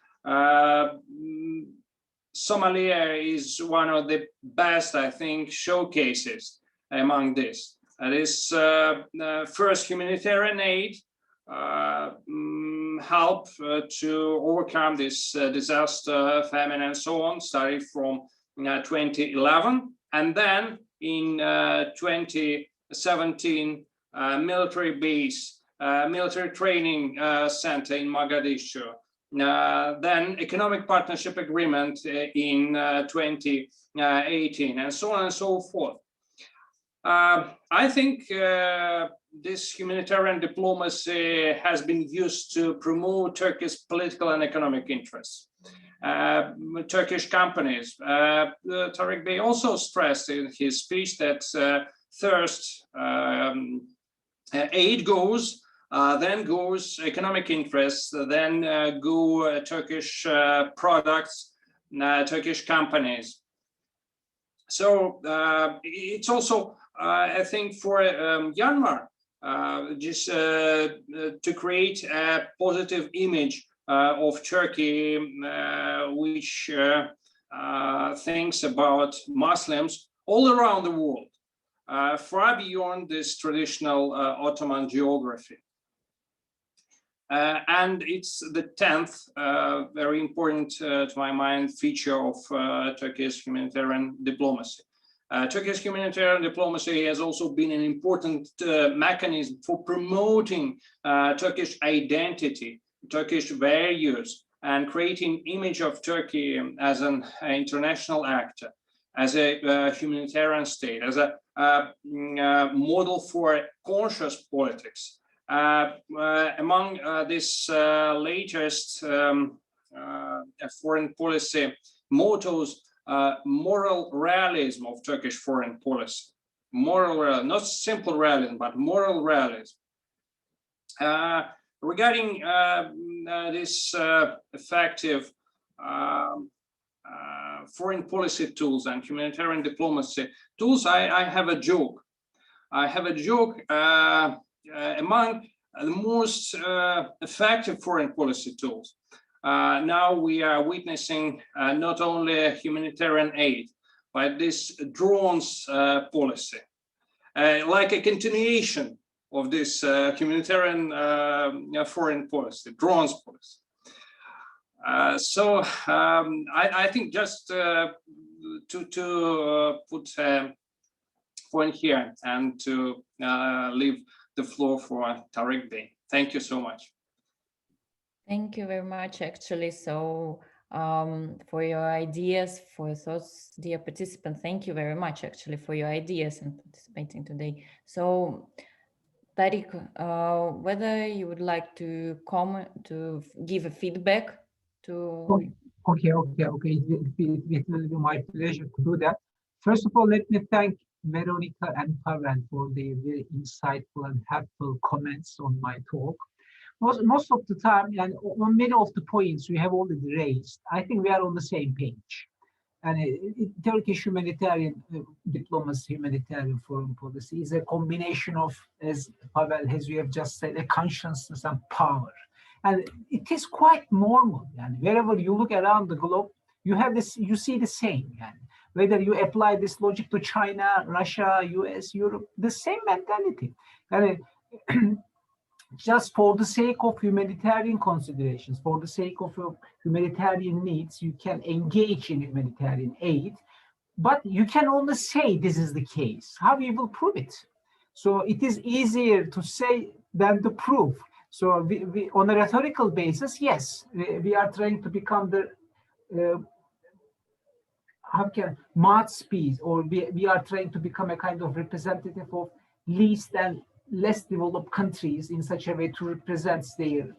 Somalia is one of the best, I think, showcases among this. This first humanitarian aid help to overcome this disaster, famine, and so on, started from 2011, and then in 2017, military base, military training center in Mogadishu, then economic partnership agreement in 2018, and so on and so forth. I think this humanitarian diplomacy has been used to promote Turkey's political and economic interests. Turkish companies. Tarek Bey also stressed in his speech that first aid goes, then goes economic interests, then go Turkish products, Turkish companies. So it's also, I think, for Myanmar, just to create a positive image of Turkey, which thinks about Muslims all around the world, far beyond this traditional Ottoman geography. And it's the 10th very important, to my mind, feature of Turkey's humanitarian diplomacy. Turkey's humanitarian diplomacy has also been an important mechanism for promoting Turkish identity, Turkish values, and creating image of Turkey as an international actor, as a humanitarian state, as a model for conscious politics. Among this latest foreign policy mottos, moral realism of Turkish foreign policy. moral, not simple realism, but moral realism. Regarding this effective foreign policy tools and humanitarian diplomacy tools, I have a joke. I have a joke among the most effective foreign policy tools. Now we are witnessing not only humanitarian aid, but this drones policy, like a continuation of this humanitarian foreign policy, drones policy. So I think just to put a point here and to leave the floor for Tariq Bey. Thank you so much. Thank you very much, actually. So for your ideas, for your thoughts, dear participant, thank you very much, actually, for your ideas and participating today. So Tariq, whether you would like to comment, to give a feedback to... Okay. It will be my pleasure to do that. First of all, let me thank Veronica and Pavel for their very insightful and helpful comments on my talk. Most of the time, and on many of the points we have already raised, I think we are on the same page. And Turkish humanitarian diplomacy, humanitarian foreign policy is a combination of, as Pavel, as you have just said, a consciousness and power. And it is quite normal. And wherever you look around the globe, you have this, you see the same. And whether you apply this logic to China, Russia, US, Europe, the same mentality. And just for the sake of humanitarian considerations, for the sake of humanitarian needs, you can engage in humanitarian aid, but you can only say this is the case. How you will prove it? So it is easier to say than to prove. So we on a rhetorical basis, yes, we are trying to become the mouthpiece, or we are trying to become a kind of representative of least and less developed countries in such a way to represent their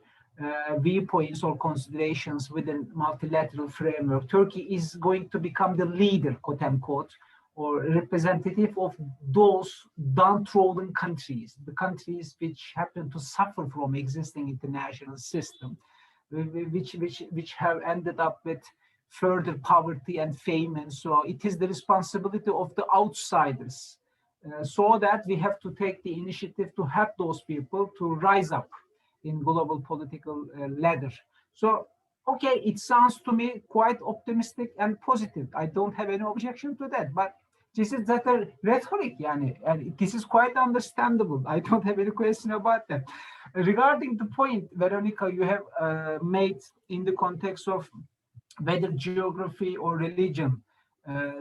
viewpoints or considerations within multilateral framework. Turkey is going to become the leader, quote unquote, or representative of those downtrodden countries, the countries which happen to suffer from existing international system, which have ended up with further poverty and fame. And so it is the responsibility of the outsiders, so that we have to take the initiative to help those people to rise up in global political ladder. So, okay, it sounds to me quite optimistic and positive. I don't have any objection to that, but this is that a rhetoric, and this is quite understandable. I don't have any question about that. Regarding the point, Veronica, you have made in the context of whether geography or religion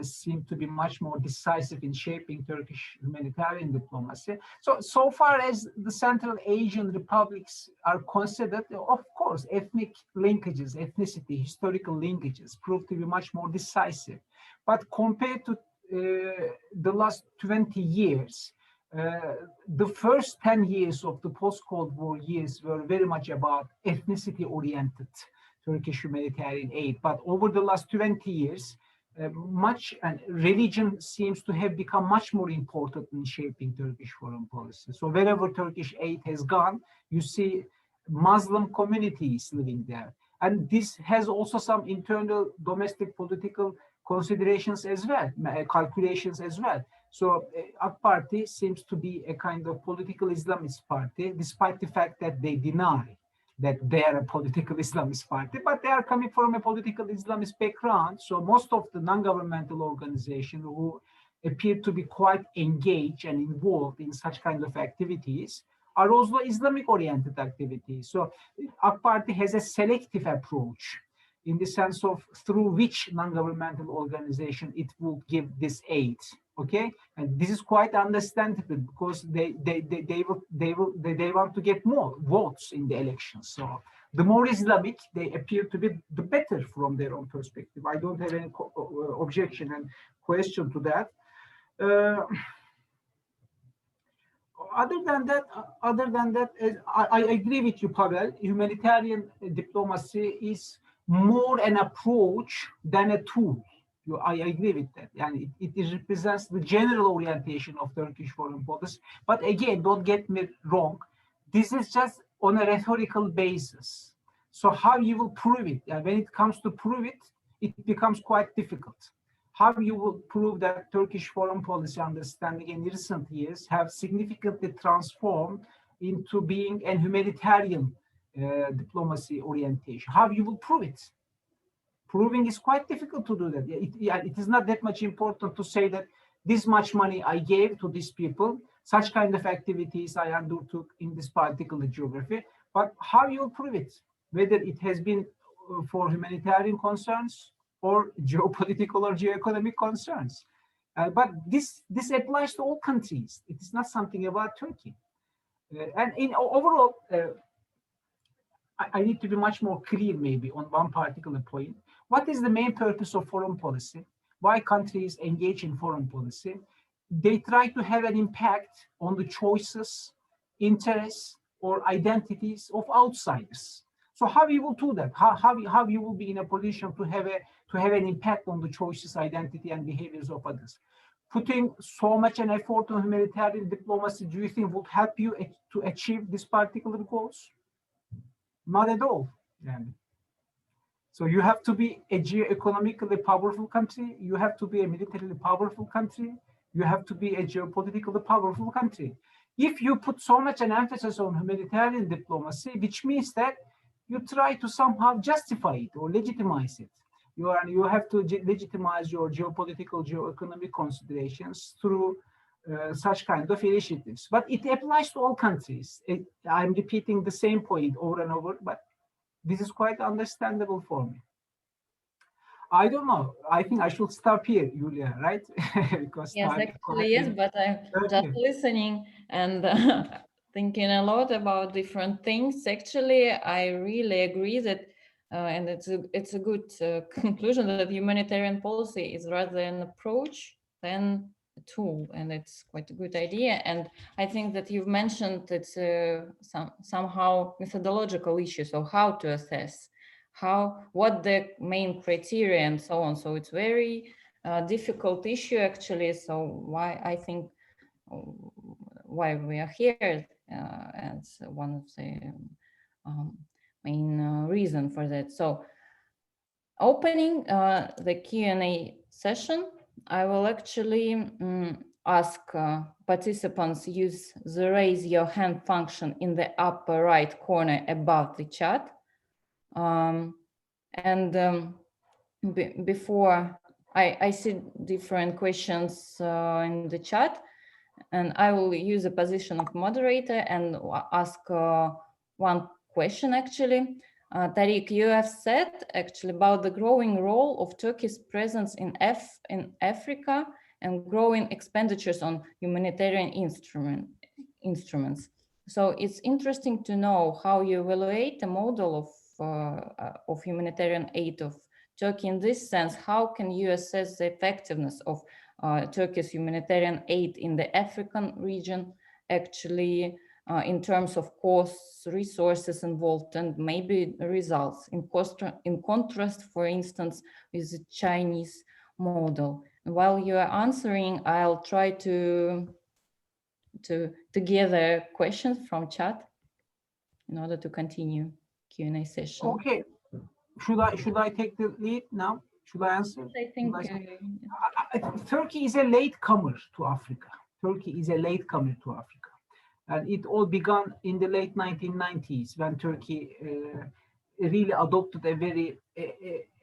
seem to be much more decisive in shaping Turkish humanitarian diplomacy. So far as the Central Asian republics are considered, of course, ethnic linkages, ethnicity, historical linkages prove to be much more decisive. But compared to the last 20 years, the first 10 years of the post-Cold War years were very much about ethnicity-oriented Turkish humanitarian aid. But over the last 20 years, religion seems to have become much more important in shaping Turkish foreign policy. So wherever Turkish aid has gone, you see Muslim communities living there. And this has also some internal domestic political considerations as well, calculations as well. So AK Party seems to be a kind of political Islamist party, despite the fact that they deny that they are a political Islamist party, but they are coming from a political Islamist background. So most of the non-governmental organizations who appear to be quite engaged and involved in such kind of activities are also Islamic-oriented activities. So AK Party has a selective approach in the sense of through which non-governmental organization it will give this aid. Okay, and this is quite understandable because they want to get more votes in the elections. So the more Islamic they appear to be, the better from their own perspective. I don't have any objection and question to that. Other than that, I agree with you, Pavel. Humanitarian diplomacy is more an approach than a tool. I agree with that. And it represents the general orientation of Turkish foreign policy. But again, don't get me wrong. This is just on a rhetorical basis. So how you will prove it? And when it comes to prove it, it becomes quite difficult. How you will prove that Turkish foreign policy understanding in recent years have significantly transformed into being a humanitarian diplomacy orientation? How you will prove it? Proving is quite difficult to do that. It is not that much important to say that this much money I gave to these people, such kind of activities I undertook in this particular geography, but how you will prove it? Whether it has been for humanitarian concerns or geopolitical or geoeconomic concerns. But this applies to all countries. It is not something about Turkey. And in overall, I need to be much more clear maybe on one particular point. What is the main purpose of foreign policy? Why countries engage in foreign policy? They try to have an impact on the choices, interests, or identities of outsiders. So how you will do that? How you will be in a position to have an impact on the choices, identity, and behaviors of others? Putting so much an effort on humanitarian diplomacy, do you think would help you to achieve this particular goals? Not at all. So you have to be a geo-economically powerful country. You have to be a militarily powerful country. You have to be a geopolitically powerful country. If you put so much an emphasis on humanitarian diplomacy, which means that you try to somehow justify it or legitimize it. You have to legitimize your geopolitical, geoeconomic considerations through such kind of initiatives. But it applies to all countries. I'm repeating the same point over and over, but this is quite understandable for me. I don't know. I think I should stop here, Julia, right? Because yes, actually, yes, but I'm just listening and thinking a lot about different things. Actually, I really agree that, and it's a good conclusion that humanitarian policy is rather an approach than a tool, and it's quite a good idea. And I think that you've mentioned it's somehow methodological issues, so how to assess, what the main criteria and so on. So it's very difficult issue actually. So why we are here as one of the main reason for that. So opening the Q&A session, I will actually ask participants use the raise your hand function in the upper right corner above the chat. Before I see different questions in the chat, and I will use the position of moderator and ask one question actually. Tariq, you have said actually about the growing role of Turkey's presence in Africa and growing expenditures on humanitarian instruments. So it's interesting to know how you evaluate the model of humanitarian aid of Turkey in this sense. How can you assess the effectiveness of Turkey's humanitarian aid in the African region actually in terms of costs, resources involved, and maybe results in contrast, for instance, with the Chinese model? And while you are answering, I'll try to gather questions from chat in order to continue Q&A session. Okay, should I take the lead now? Should I answer? I think Turkey is a latecomer to Africa. Turkey is a latecomer to Africa. And it all began in the late 1990s when Turkey really adopted a very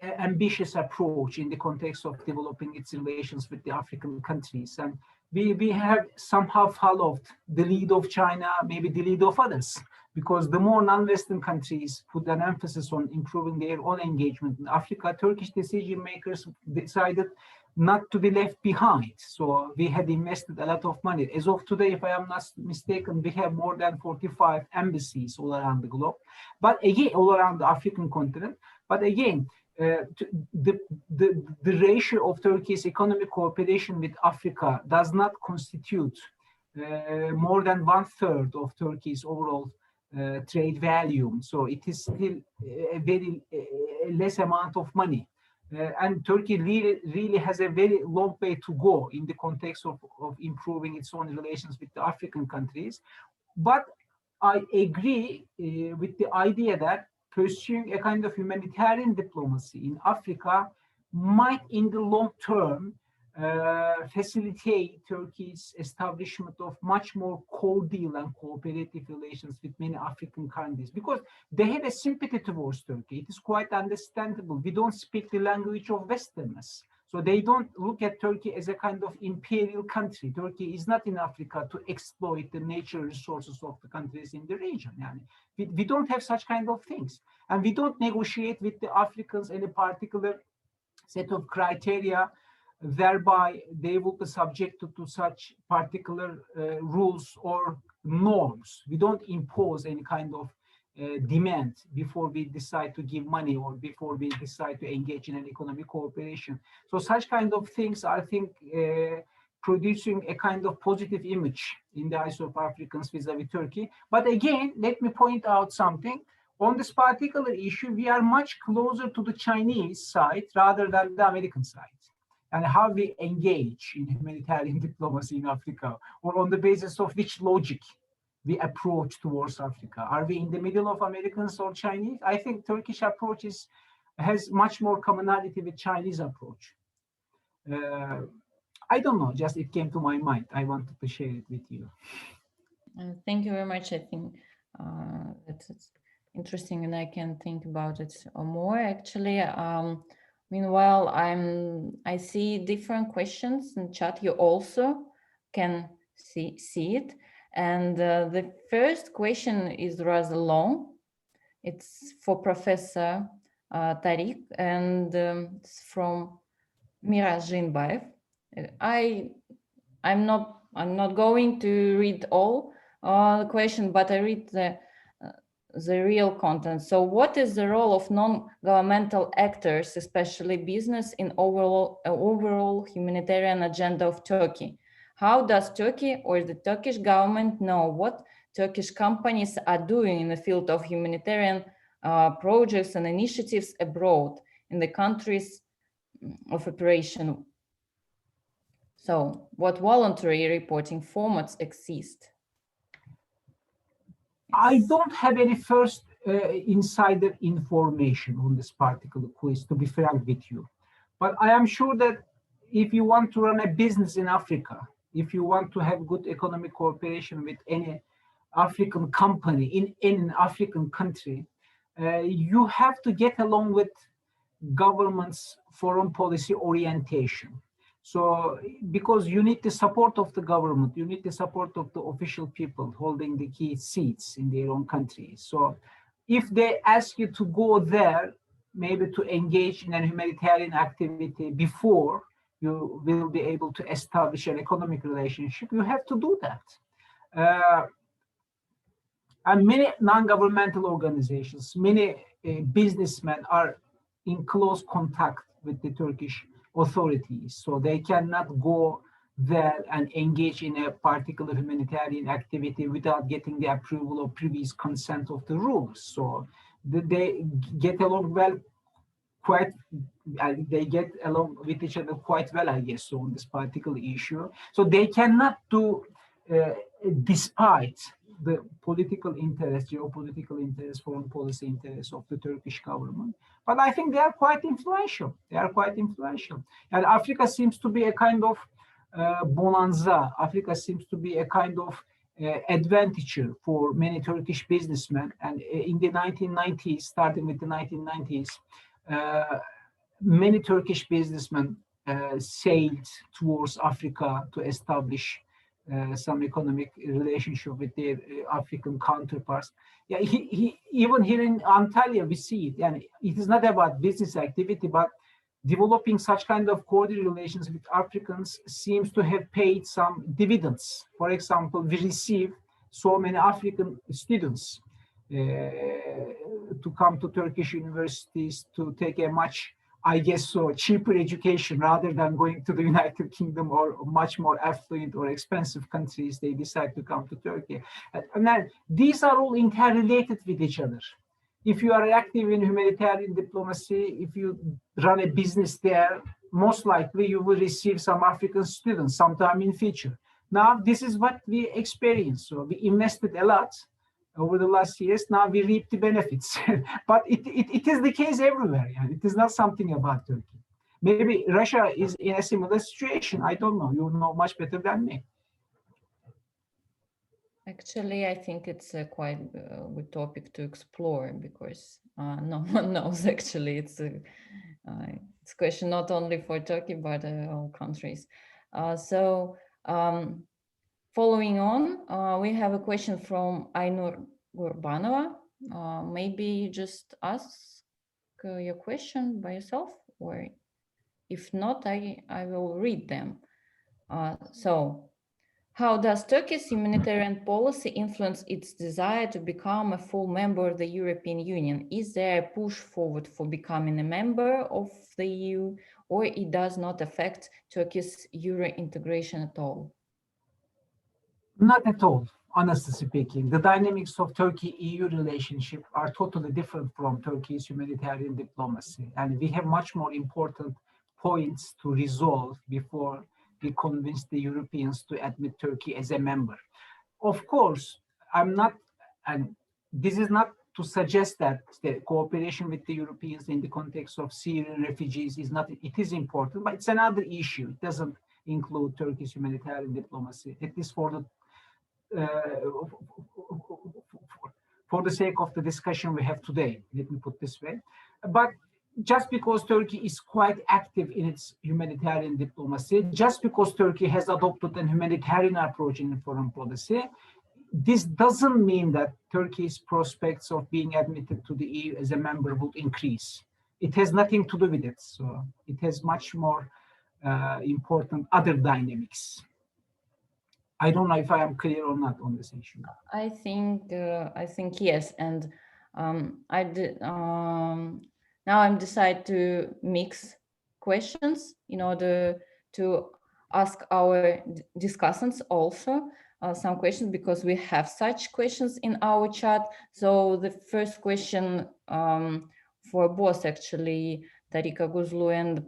ambitious approach in the context of developing its relations with the African countries. And we have somehow followed the lead of China, maybe the lead of others, because the more non-Western countries put an emphasis on improving their own engagement in Africa, Turkish decision makers decided not to be left behind. So we had invested a lot of money. As of today, if I am not mistaken, we have more than 45 embassies all around the globe, but again, all around the African continent. But again, the ratio of Turkey's economic cooperation with Africa does not constitute more than 1/3 of Turkey's overall trade volume. So it is still a very less amount of money. And Turkey really has a very long way to go in the context of improving its own relations with the African countries. But I agree with the idea that pursuing a kind of humanitarian diplomacy in Africa might, in the long term, facilitate Turkey's establishment of much more cordial and cooperative relations with many African countries, because they have a sympathy towards Turkey. It is quite understandable. We don't speak the language of Westerners. So they don't look at Turkey as a kind of imperial country. Turkey is not in Africa to exploit the natural resources of the countries in the region. We don't have such kind of things. And we don't negotiate with the Africans any particular set of criteria whereby they will be subjected to such particular rules or norms. We don't impose any kind of demand before we decide to give money or before we decide to engage in an economic cooperation. So such kind of things, I think, producing a kind of positive image in the eyes of Africans vis-a-vis Turkey. But again, let me point out something. On this particular issue, we are much closer to the Chinese side rather than the American side. And how we engage in humanitarian diplomacy in Africa, or on the basis of which logic we approach towards Africa. Are we in the middle of Americans or Chinese? I think Turkish approach has much more commonality with Chinese approach. I don't know, just it came to my mind. I wanted to share it with you. Thank you very much. I think it's interesting and I can think about it more actually. Meanwhile, I see different questions in chat. You also can see it. And the first question is rather long. It's for Professor Tariq, and it's from Mira Jinbaev. I'm not going to read all the question, but I read the real content. So what is the role of non-governmental actors, especially business, in overall humanitarian agenda of Turkey? How does Turkey or the Turkish government know what Turkish companies are doing in the field of humanitarian projects and initiatives abroad in the countries of operation? So what voluntary reporting formats exist? I don't have any first insider information on this particular quiz, to be frank with you. But I am sure that if you want to run a business in Africa, if you want to have good economic cooperation with any African company in an African country, you have to get along with government's foreign policy orientation. So, because you need the support of the government, you need the support of the official people holding the key seats in their own countries. So, if they ask you to go there, maybe to engage in a humanitarian activity before you will be able to establish an economic relationship, you have to do that. And many non-governmental organizations, many businessmen are in close contact with the Turkish authorities, so they cannot go there and engage in a particular humanitarian activity without getting the approval or previous consent of the rules. So they get along well, they get along with each other quite well, I guess, so on this particular issue. So they cannot do, despite the political interest, geopolitical interest, foreign policy interest of the Turkish government. But I think they are quite influential. They are quite influential. And Africa seems to be a kind of bonanza. Africa seems to be a kind of advantageous for many Turkish businessmen. And in the 1990s, starting with the 1990s, many Turkish businessmen sailed towards Africa to establish some economic relationship with their African counterparts. Yeah, even here in Antalya, we see it. And it is not about business activity, but developing such kind of cordial relations with Africans seems to have paid some dividends. For example, we receive so many African students to come to Turkish universities to take a much, I guess so, cheaper education rather than going to the United Kingdom or much more affluent or expensive countries. They decide to come to Turkey. And then these are all interrelated with each other. If you are active in humanitarian diplomacy, if you run a business there, most likely you will receive some African students sometime in future. Now, this is what we experience. So we invested a lot over the last years. Now we reap the benefits. But it is the case everywhere. Yeah? It is not something about Turkey. Maybe Russia is in a similar situation. I don't know. You know much better than me. Actually, I think it's a quite good topic to explore because no one knows. Actually, it's a question not only for Turkey but all countries. Following on, we have a question from Aynur Gurbanova. Maybe you just ask your question by yourself, or if not, I will read them. How does Turkey's humanitarian policy influence its desire to become a full member of the European Union? Is there a push forward for becoming a member of the EU, or it does not affect Turkey's Euro integration at all? Not at all, honestly speaking. The dynamics of Turkey-EU relationship are totally different from Turkey's humanitarian diplomacy. And we have much more important points to resolve before we convince the Europeans to admit Turkey as a member. Of course, and this is not to suggest that the cooperation with the Europeans in the context of Syrian refugees is not, it is important, but it's another issue. It doesn't include Turkey's humanitarian diplomacy, at least for the sake of the discussion we have today, let me put this way. But just because Turkey is quite active in its humanitarian diplomacy, just because Turkey has adopted a humanitarian approach in foreign policy, this doesn't mean that Turkey's prospects of being admitted to the EU as a member would increase. It has nothing to do with it. So it has much more important other dynamics. I don't know if I am clear or not on this issue. I think yes, and now I'm decided to mix questions in order to ask our discussants also some questions, because we have such questions in our chat. So the first question for both actually Tarika Guzlu and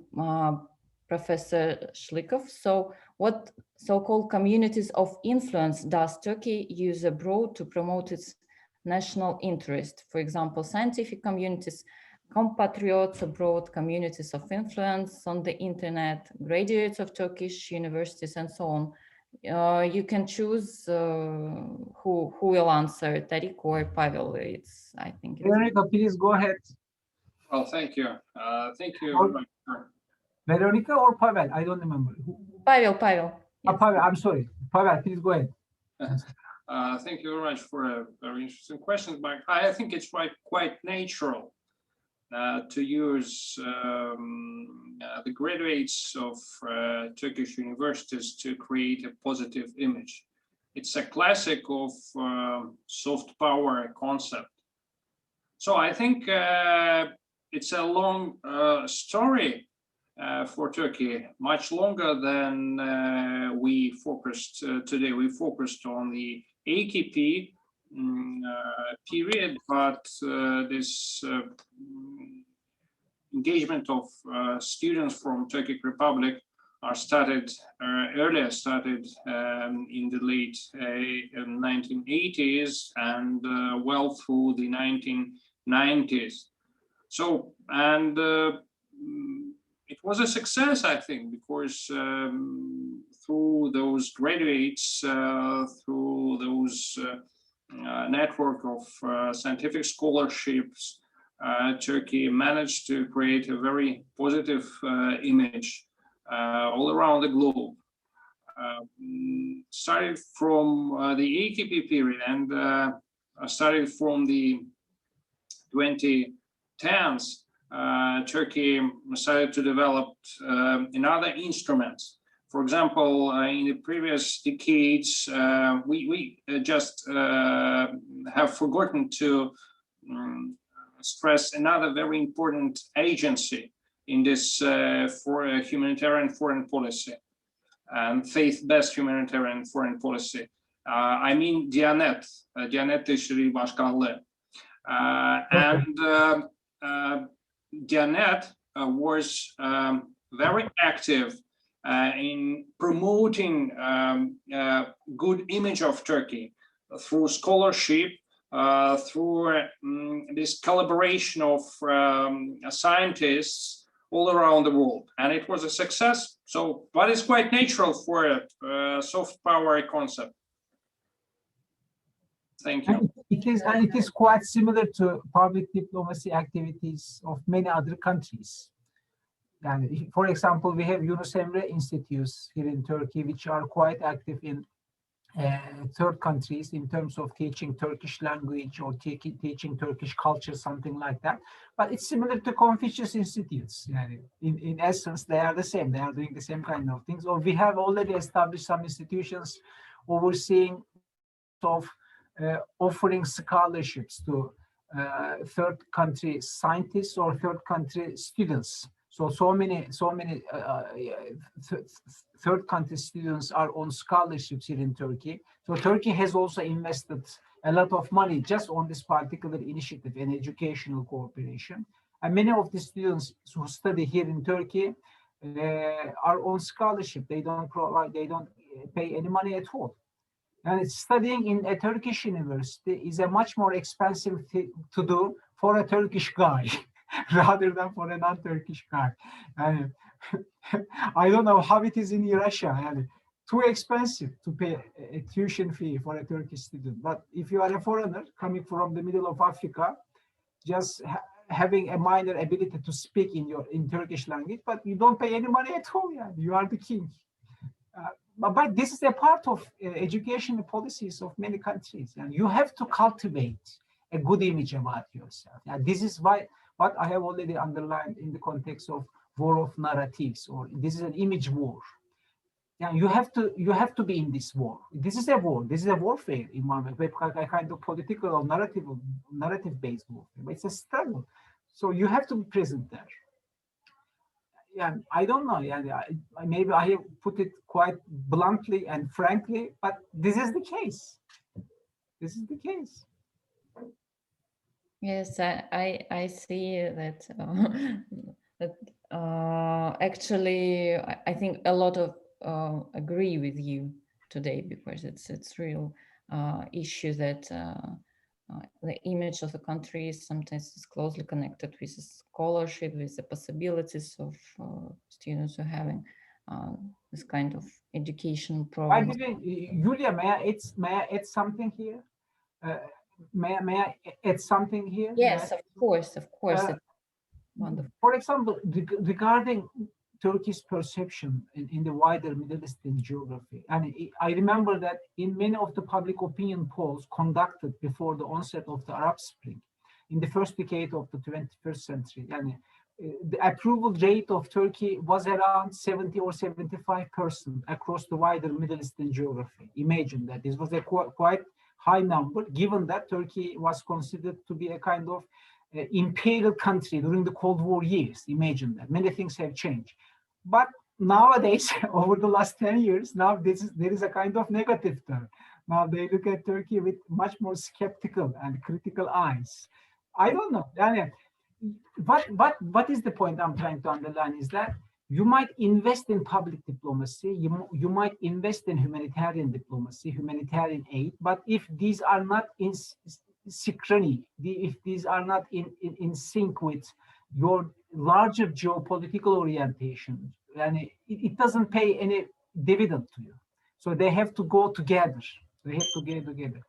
Professor Shlikov. So what so-called communities of influence does Turkey use abroad to promote its national interest? For example, scientific communities, compatriots abroad, communities of influence on the internet, graduates of Turkish universities, and so on. You can choose who will answer, Tarik or Pavel. I think. Veronica, please go ahead. Well, thank you. Thank you very much. Veronica or Pavel? I don't remember. Pavel. Yes. Pavel, I'm sorry. Pavel, please go ahead. Thank you very much for a very interesting question. But I think it's quite natural to use the graduates of Turkish universities to create a positive image. It's a classic of soft power concept. So I think it's a long story for Turkey, much longer than we focused today. We focused on the AKP period, but this engagement of students from Turkic Republic started in the late 1980s and well through the 1990s. So, and it was a success, I think, because through those graduates, through those network of scientific scholarships, Turkey managed to create a very positive image all around the globe. Started from the AKP period and started from the 2010s, Turkey started to develop another instruments. For example, in the previous decades, we just have forgotten to stress another very important agency in this for humanitarian foreign policy and faith-based humanitarian foreign policy. I mean Diyanet İşleri Başkanlığı. And Diyanet was very active in promoting good image of Turkey through scholarship, through this collaboration of scientists all around the world, and it was a success. So, but it's quite natural for a soft power concept. Thank you. And it is quite similar to public diplomacy activities of many other countries. And for example, we have Yunus Emre institutes here in Turkey, which are quite active in third countries in terms of teaching Turkish language or teaching Turkish culture, something like that. But it's similar to Confucius institutes. In essence, they are the same. They are doing the same kind of things. Or we have already established some institutions overseeing of offering scholarships to third country scientists or third country students. So many third country students are on scholarships here in Turkey. So Turkey has also invested a lot of money just on this particular initiative in educational cooperation. And many of the students who study here in Turkey are on scholarship. They don't pay any money at all. And studying in a Turkish university is a much more expensive thing to do for a Turkish guy rather than for a non-Turkish guy. And I don't know how it is in Russia. And too expensive to pay a tuition fee for a Turkish student. But if you are a foreigner coming from the middle of Africa, just having a minor ability to speak in Turkish language, but you don't pay any money at all. Yeah, you are the king. But this is a part of education policies of many countries, and you have to cultivate a good image about yourself. And this is what I have already underlined in the context of war of narratives, or this is an image war. Yeah, you have to be in this war. This is a war. This is a warfare in one way, a kind of political or narrative-based warfare. But it's a struggle, so you have to be present there. Yeah, I don't know. Yeah, maybe I have put it quite bluntly and frankly, but this is the case. This is the case. Yes, I see that. Actually, I think a lot of agree with you today, because it's real issue that the image of the country sometimes is closely connected with the scholarship, with the possibilities of students who are having this kind of education program. By the way, Julia, may I add something here? May I add something here? Yes, of course. It's wonderful. For example, regarding Turkey's perception in the wider Middle Eastern geography, and I remember that in many of the public opinion polls conducted before the onset of the Arab Spring, in the first decade of the 21st century, and the approval rate of Turkey was around 70 or 75% across the wider Middle Eastern geography. Imagine that this was a quite high number, given that Turkey was considered to be a kind of imperial country during the Cold War years. Imagine that. Many things have changed. But nowadays, over the last 10 years, now there is a kind of negative turn. Now they look at Turkey with much more skeptical and critical eyes. I don't know. What is the point I'm trying to underline is that you might invest in public diplomacy, you might invest in humanitarian diplomacy, humanitarian aid, but if these are not in synchrony, if these are not in sync with your larger geopolitical orientation, and it doesn't pay any dividend to you. So they have to go together. They have to get together.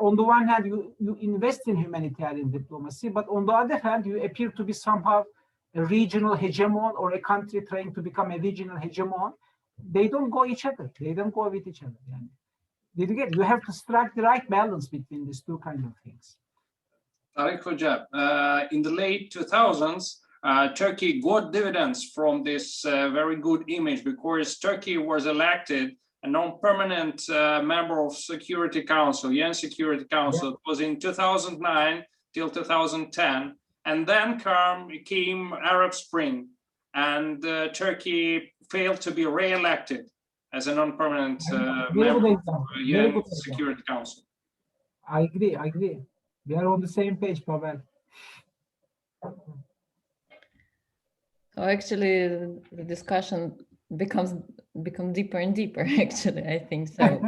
On the one hand, you invest in humanitarian diplomacy, but on the other hand, you appear to be somehow a regional hegemon or a country trying to become a regional hegemon. They don't go each other. They don't go with each other. Did you get? You have to strike the right balance between these two kind of things. Tarık Hoca, in the late 2000s, Turkey got dividends from this very good image, because Turkey was elected a non-permanent member of Security Council, UN Security Council. Yeah. It was in 2009 till 2010, and then came Arab Spring, and Turkey failed to be re-elected as a non-permanent member of UN Security Council. I agree. We are on the same page, Pavel. So actually, the discussion becomes deeper and deeper. Actually, I think so.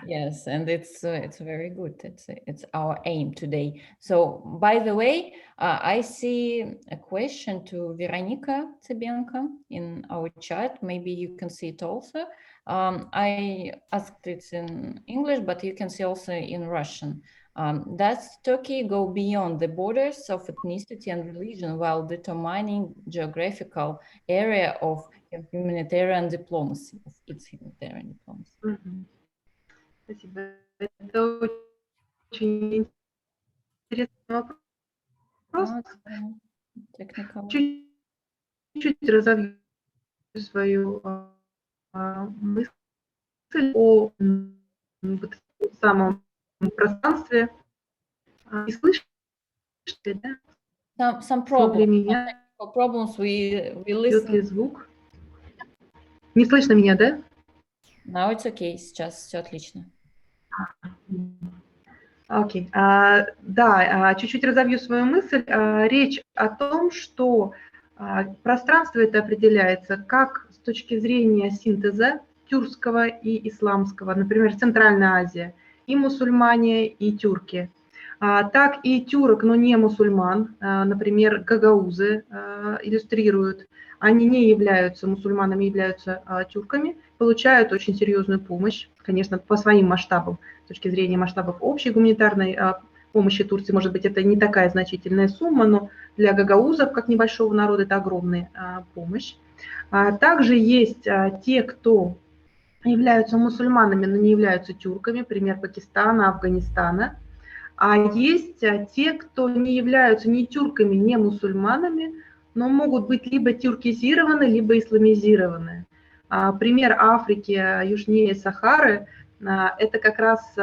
Yes, and it's very good. It's our aim today. So, by the way, I see a question to Veronika Tsebenko in our chat. Maybe you can see it also. I asked it in English, but you can see also in Russian. Does Turkey go beyond the borders of ethnicity and religion while determining geographical area of humanitarian diplomacy, of its humanitarian diplomacy? Спасибо. Это очень интересный вопрос. Technical. Чуть-чуть разовью свою мысль о самом пространстве. Не слышите, да? Some Слышно ли меня? problems we Идет ли listen. звук? Не слышно меня, да? Now it's okay, сейчас все отлично. Окей. Да, чуть-чуть разовью свою мысль. Речь о том, что пространство это определяется как с точки зрения синтеза тюркского и исламского, например, Центральная Азия, и мусульмане, и тюрки, так и тюрок, но не мусульман, например, гагаузы иллюстрируют, они не являются мусульманами, являются тюрками, получают очень серьезную помощь, конечно, по своим масштабам, с точки зрения масштабов общей гуманитарной помощи Турции, может быть, это не такая значительная сумма, но для гагаузов, как небольшого народа, это огромная помощь. Также есть те, кто являются мусульманами, но не являются тюрками, пример Пакистана, Афганистана. А есть те, кто не являются ни тюрками, ни мусульманами, но могут быть либо тюркизированы, либо исламизированы. Пример Африки южнее Сахары – это как раз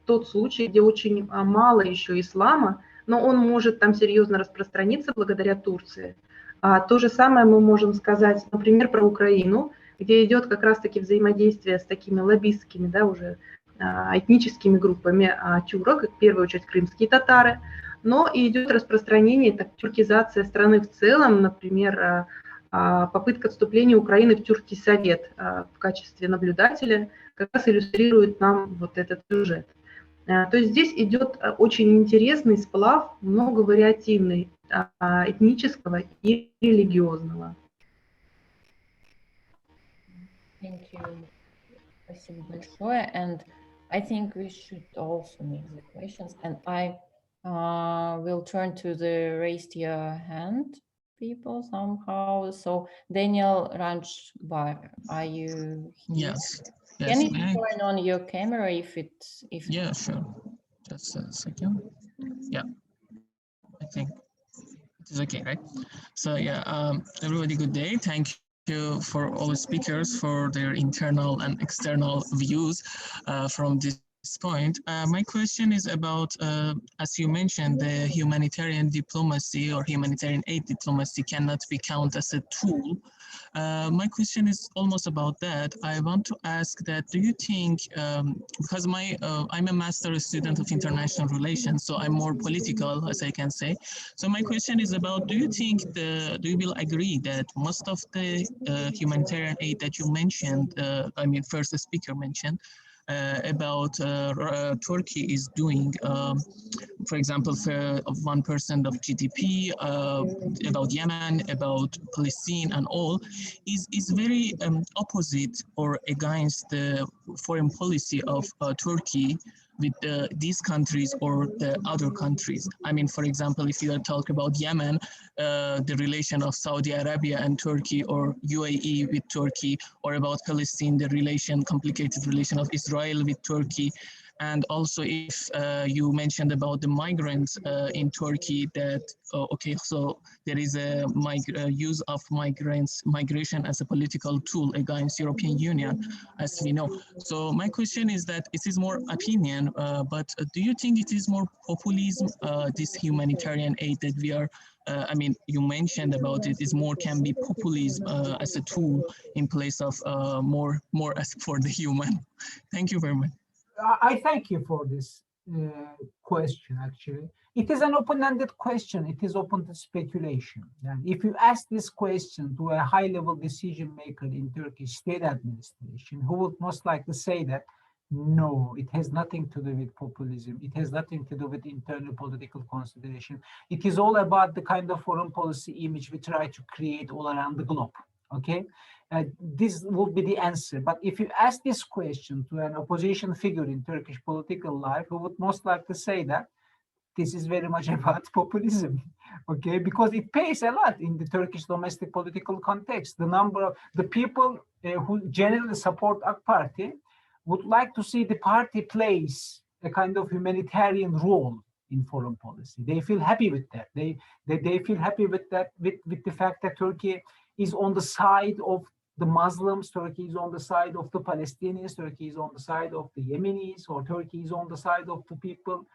тот случай, где очень мало еще ислама, но он может там серьезно распространиться благодаря Турции. То же самое мы можем сказать, например, про Украину, где идет как раз-таки взаимодействие с такими лоббистскими, да, уже этническими группами тюрок, в первую очередь крымские татары, но и идет распространение, так, тюркизация страны в целом, например, попытка вступления Украины в Тюркский совет в качестве наблюдателя как раз иллюстрирует нам вот этот сюжет. То есть здесь идет очень интересный сплав, многовариативный, этнического и религиозного. Thank you. Спасибо большое. And I think we should also make the questions. And I will turn to the raised your hand people somehow. So Daniel Ranchbar, are you here? Yes. Can you turn on your camera if yeah, sure. Just a second. Yeah, I think it is okay, right? So yeah, everybody, good day. Thank you for all the speakers for their internal and external views from this point. My question is about, as you mentioned, the humanitarian diplomacy or humanitarian aid diplomacy cannot be counted as a tool. My question is almost about that. I want to ask that, do you think, because I'm a master student of international relations, so I'm more political, as I can say. So my question is about, do you think, do you will agree that most of the humanitarian aid that you mentioned, I mean, first the speaker mentioned, about Turkey is doing, for example, for 1% of GDP, about Yemen, about Palestine and all, is very opposite or against the foreign policy of Turkey with these countries or the other countries. I mean, for example, if you are talking about Yemen, the relation of Saudi Arabia and Turkey, or UAE with Turkey, or about Palestine, the complicated relation of Israel with Turkey. And also if you mentioned about the migrants in Turkey, that, okay, so there is a use of migration as a political tool against European Union, as we know. So my question is that it is more opinion, but do you think it is more populism, this humanitarian aid that we are, I mean, you mentioned about it, is more can be populism as a tool in place of more as for the human. Thank you very much. I thank you for this question, actually. It is an open-ended question. It is open to speculation. And if you ask this question to a high-level decision maker in Turkish state administration, who would most likely say that, no, it has nothing to do with populism. It has nothing to do with internal political consideration. It is all about the kind of foreign policy image we try to create all around the globe. Okay, this will be the answer. But if you ask this question to an opposition figure in Turkish political life, who would most likely say that this is very much about populism, okay, because it pays a lot in the Turkish domestic political context. The number of the people who generally support AK Party would like to see the party plays a kind of humanitarian role in foreign policy. They feel happy with that. They feel happy with that, with the fact that Turkey is on the side of the Muslims, Turkey is on the side of the Palestinians, Turkey is on the side of the Yemenis, or Turkey is on the side of the people,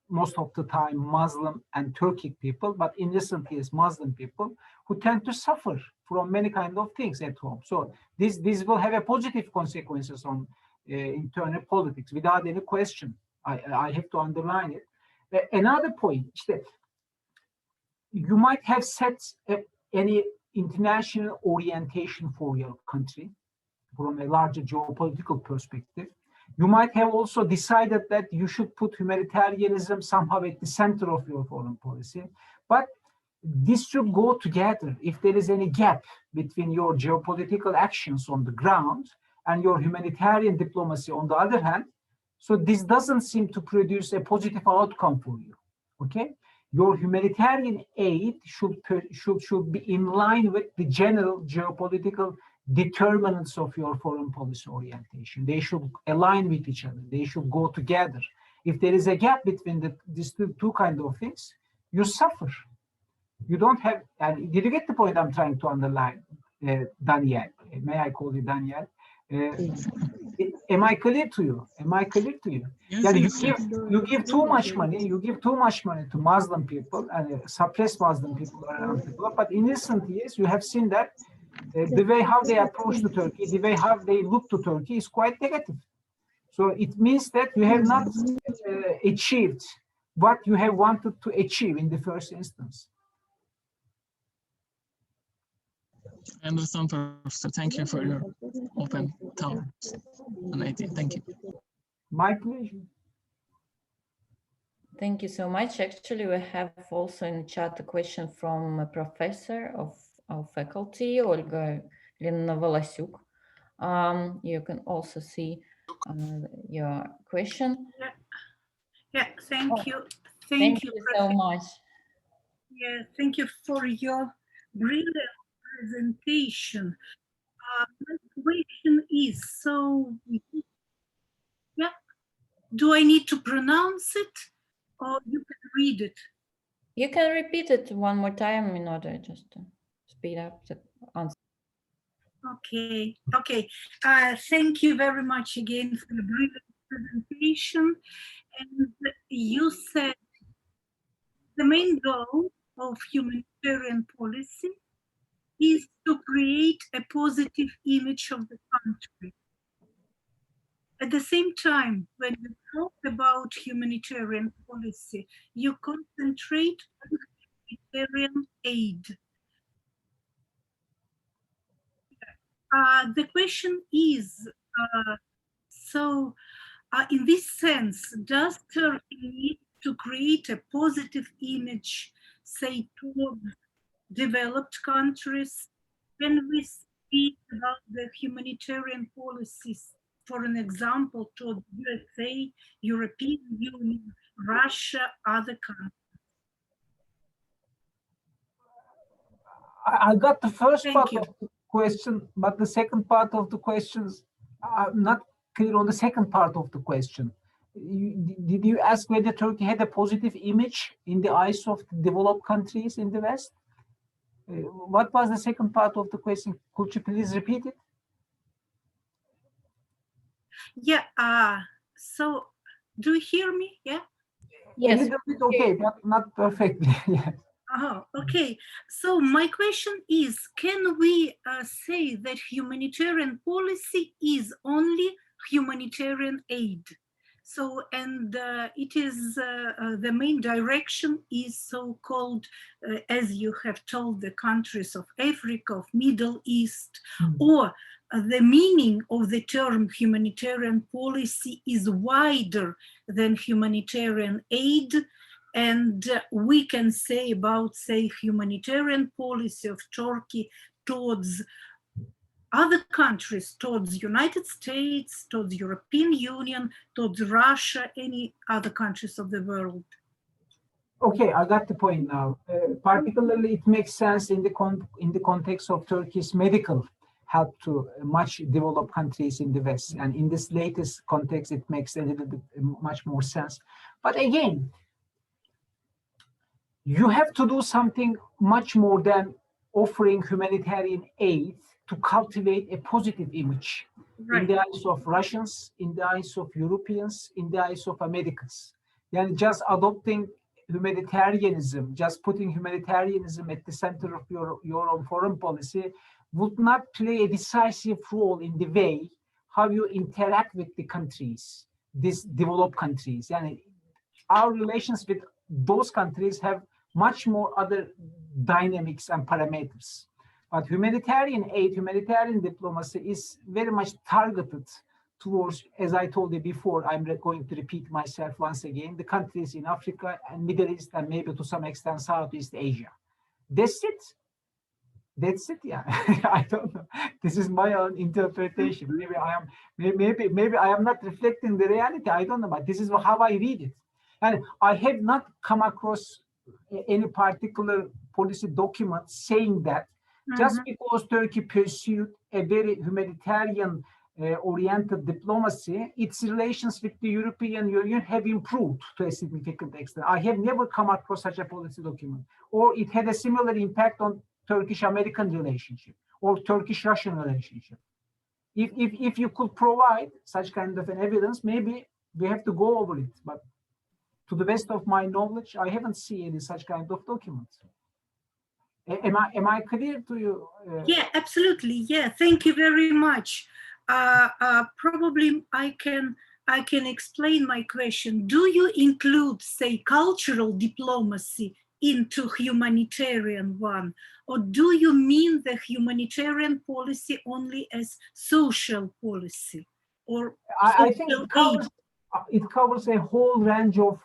most of the time Muslim and Turkic people, but in recent years Muslim people, who tend to suffer from many kind of things at home. So this will have a positive consequences on internal politics without any question. I have to underline it. Another point, you might have set any international orientation for your country from a larger geopolitical perspective. You might have also decided that you should put humanitarianism somehow at the center of your foreign policy, but this should go together. If there is any gap between your geopolitical actions on the ground and your humanitarian diplomacy on the other hand, so this doesn't seem to produce a positive outcome for you, okay? Your humanitarian aid should be in line with the general geopolitical determinants of your foreign policy orientation. They should align with each other. They should go together. If there is a gap between these two kind of things, you suffer. You don't have, and did you get the point I'm trying to underline, Daniel? May I call you Daniel? Am I clear to you? Am I clear to you? Yes, Yeah, you give too much money. You give too much money to Muslim people and suppress Muslim people around the globe. But in recent years, you have seen that the way how they approach to Turkey, the way how they look to Turkey is quite negative. So it means that you have not achieved what you have wanted to achieve in the first instance. I understand, Professor. Thank you for your open thoughts and idea. Thank you. My pleasure. Thank you so much. Actually, we have also in the chat a question from a professor of our faculty, Olga Volosuk. You can also see your question. Yeah, thank you. Thank you so much. Yeah, thank you for your brilliant presentation. My question is, so, yeah, do I need to pronounce it or you can read it? You can repeat it one more time in order just to speed up the answer. Okay, okay. Thank you very much again for the brilliant presentation. And you said the main goal of humanitarian policy is to create a positive image of the country. At the same time, when you talk about humanitarian policy, you concentrate on humanitarian aid. The question is, in this sense, does Turkey need to create a positive image, say, towards developed countries? When we speak about the humanitarian policies, for an example, toward USA, European Union, Russia, other countries? I got the first Thank part you. of the question, but the second part of the questions, I'm not clear on the second part of the question. Did you ask whether Turkey had a positive image in the eyes of developed countries in the West? What was the second part of the question? Could you please repeat it? Yeah, so do you hear me? Yeah? Yes. A little bit okay, but not perfectly. Yes. Oh, okay. So my question is, can we say that humanitarian policy is only humanitarian aid? So, and it is the main direction is so-called, as you have told, the countries of Africa, of Middle East, or the meaning of the term humanitarian policy is wider than humanitarian aid. And we can say about, say, humanitarian policy of Turkey towards other countries, towards United States, towards European Union, towards Russia, any other countries of the world. Okay, I got the point now. Particularly, it makes sense in the context of Turkey's medical help to much developed countries in the West, and in this latest context, it makes a little bit much more sense. But again, you have to do something much more than offering humanitarian aid to cultivate a positive image in the eyes of Russians, in the eyes of Europeans, in the eyes of Americans. And just adopting humanitarianism, just putting humanitarianism at the center of your own foreign policy would not play a decisive role in the way how you interact with the countries, these developed countries. And our relations with those countries have much more other dynamics and parameters. But humanitarian aid, humanitarian diplomacy is very much targeted towards, as I told you before, I'm going to repeat myself once again, the countries in Africa and Middle East and maybe to some extent Southeast Asia. That's it. That's it. Yeah, I don't know. This is my own interpretation. Maybe I am not reflecting the reality. I don't know, but this is how I read it. And I have not come across any particular policy document saying that just because Turkey pursued a very humanitarian oriented diplomacy, its relations with the European Union have improved to a significant extent. I have never come across such a policy document, or it had a similar impact on Turkish-American relationship or Turkish-Russian relationship. If you could provide such kind of an evidence, maybe we have to go over it. But to the best of my knowledge, I haven't seen any such kind of documents. Am I clear to you? Yeah, absolutely. Yeah, thank you very much. Probably I can explain my question. Do you include, say, cultural diplomacy into humanitarian one, or do you mean the humanitarian policy only as social policy? Or I think it covers a whole range of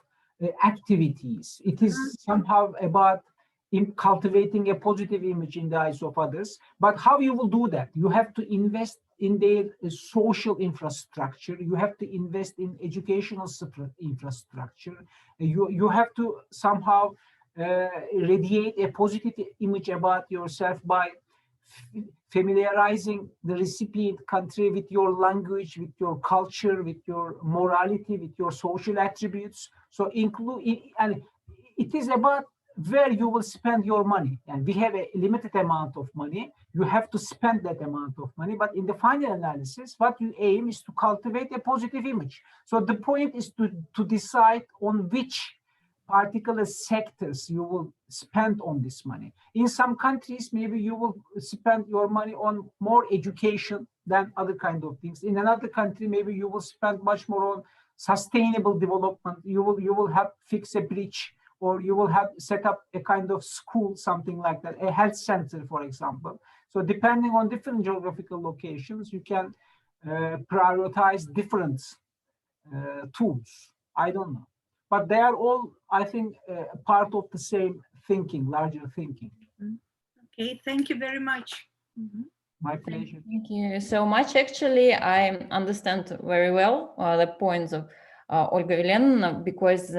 activities. It is somehow about cultivating a positive image in the eyes of others. But how you will do that? You have to invest in their social infrastructure. You have to invest in educational infrastructure. You have to somehow radiate a positive image about yourself by familiarizing the recipient country with your language, with your culture, with your morality, with your social attributes. So and it is about where you will spend your money. And we have a limited amount of money. You have to spend that amount of money. But in the final analysis, what you aim is to cultivate a positive image. So the point is to decide on which particular sectors you will spend on this money. In some countries, maybe you will spend your money on more education than other kind of things. In another country, maybe you will spend much more on sustainable development. You will have fix a bridge, or you will have set up a kind of school, something like that, a health center, for example. So depending on different geographical locations, you can prioritize different tools. I don't know. But they are all, I think, part of the same thinking, larger thinking. Okay, thank you very much. My pleasure. Thank you so much. Actually, I understand very well the points of Olga Yulianina, because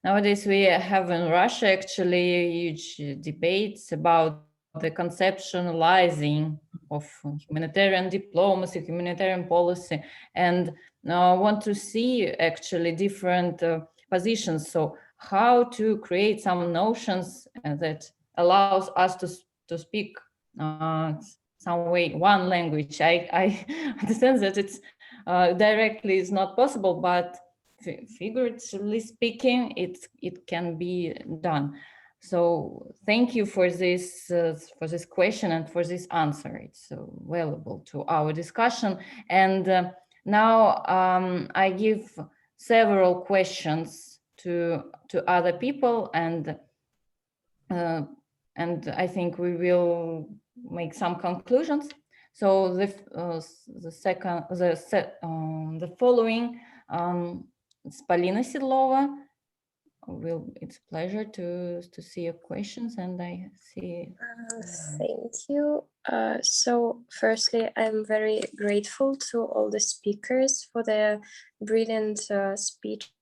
nowadays we have in Russia actually huge debates about the conceptualizing of humanitarian diplomacy, humanitarian policy, and I want to see actually different positions. So how to create some notions that allows us to speak some way one language. I understand that it's directly is not possible, but figuratively speaking, it can be done. So thank you for this question and for this answer. It's valuable to our discussion. And now I give several questions to other people, and I think we will make some conclusions. So the following, Polina Sidlova. It's a pleasure to see your questions, and I see. Thank you. So firstly, I'm very grateful to all the speakers for their brilliant speech.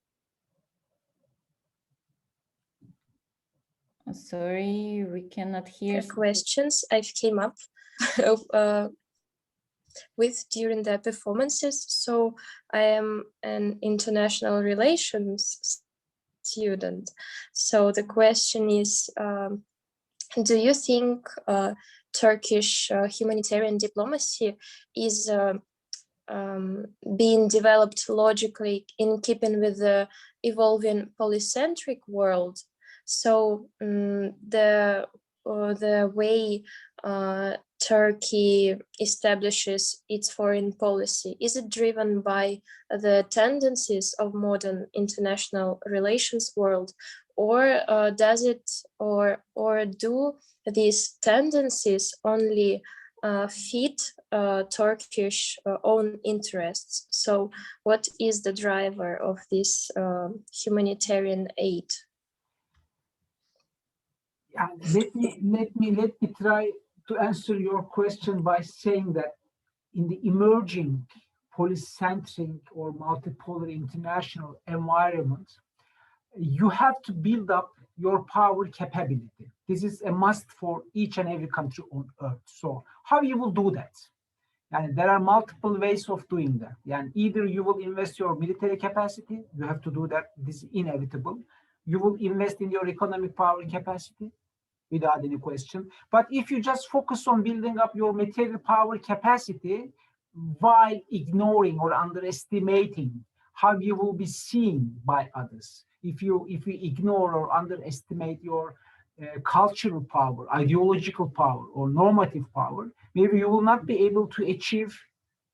Sorry, we cannot hear. Questions I've came up with during their performances. So I am an international relations student. So the question is, do you think Turkish humanitarian diplomacy is being developed logically in keeping with the evolving polycentric world? So the way Turkey establishes its foreign policy, is it driven by the tendencies of modern international relations world, or does it, or do these tendencies only fit Turkish own interests? So what is the driver of this humanitarian aid? Yeah, let me try to answer your question by saying that in the emerging polycentric or multipolar international environment, you have to build up your power capability. This is a must for each and every country on earth. So how you will do that? And there are multiple ways of doing that. And either you will invest your military capacity, you have to do that, this is inevitable. You will invest in your economic power capacity, without any question. But if you just focus on building up your material power capacity while ignoring or underestimating how you will be seen by others, if you ignore or underestimate your cultural power, ideological power, or normative power, maybe you will not be able to achieve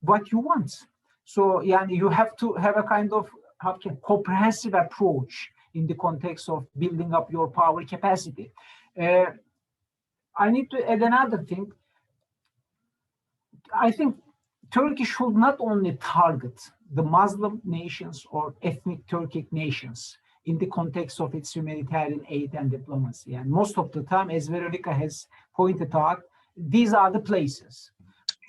what you want. So yeah, you have to have a kind of comprehensive approach in the context of building up your power capacity. I need to add another thing. I think Turkey should not only target the Muslim nations or ethnic Turkic nations in the context of its humanitarian aid and diplomacy. And most of the time, as Veronica has pointed out, these are the places.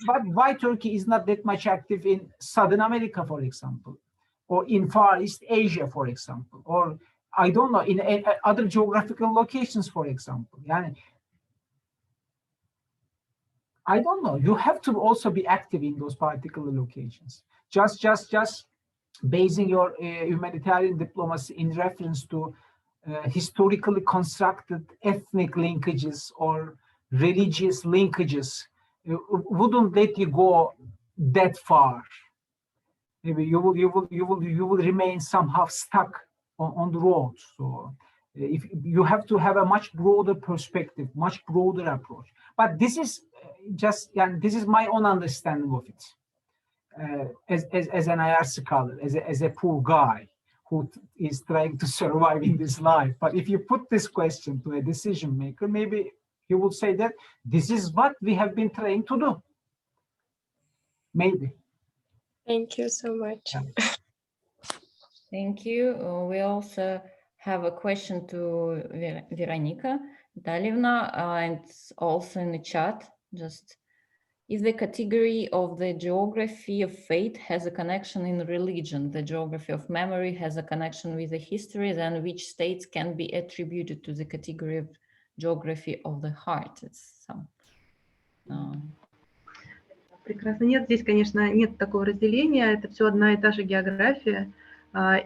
But why Turkey is not that much active in Southern America, for example, or in Far East Asia, for example, or I don't know, in other geographical locations, for example. I don't know. You have to also be active in those particular locations. Just basing your humanitarian diplomacy in reference to historically constructed ethnic linkages or religious linkages wouldn't let you go that far. Maybe you will remain somehow stuck on the road. So if you have to have a much broader perspective, much broader approach. But this is just, this is my own understanding of it. As an IR scholar, as a poor guy who is trying to survive in this life. But if you put this question to a decision maker, maybe he would say that this is what we have been trying to do. Maybe. Thank you so much. Thank you. We also have a question to Veronika Dalivna, and it's also in the chat. Just, if the category of the geography of fate has a connection in religion, the geography of memory has a connection with the history, then which states can be attributed to the category of geography of the heart? It's some. Прекрасно. Нет, здесь, конечно, нет такого разделения. Это все одна и та же география.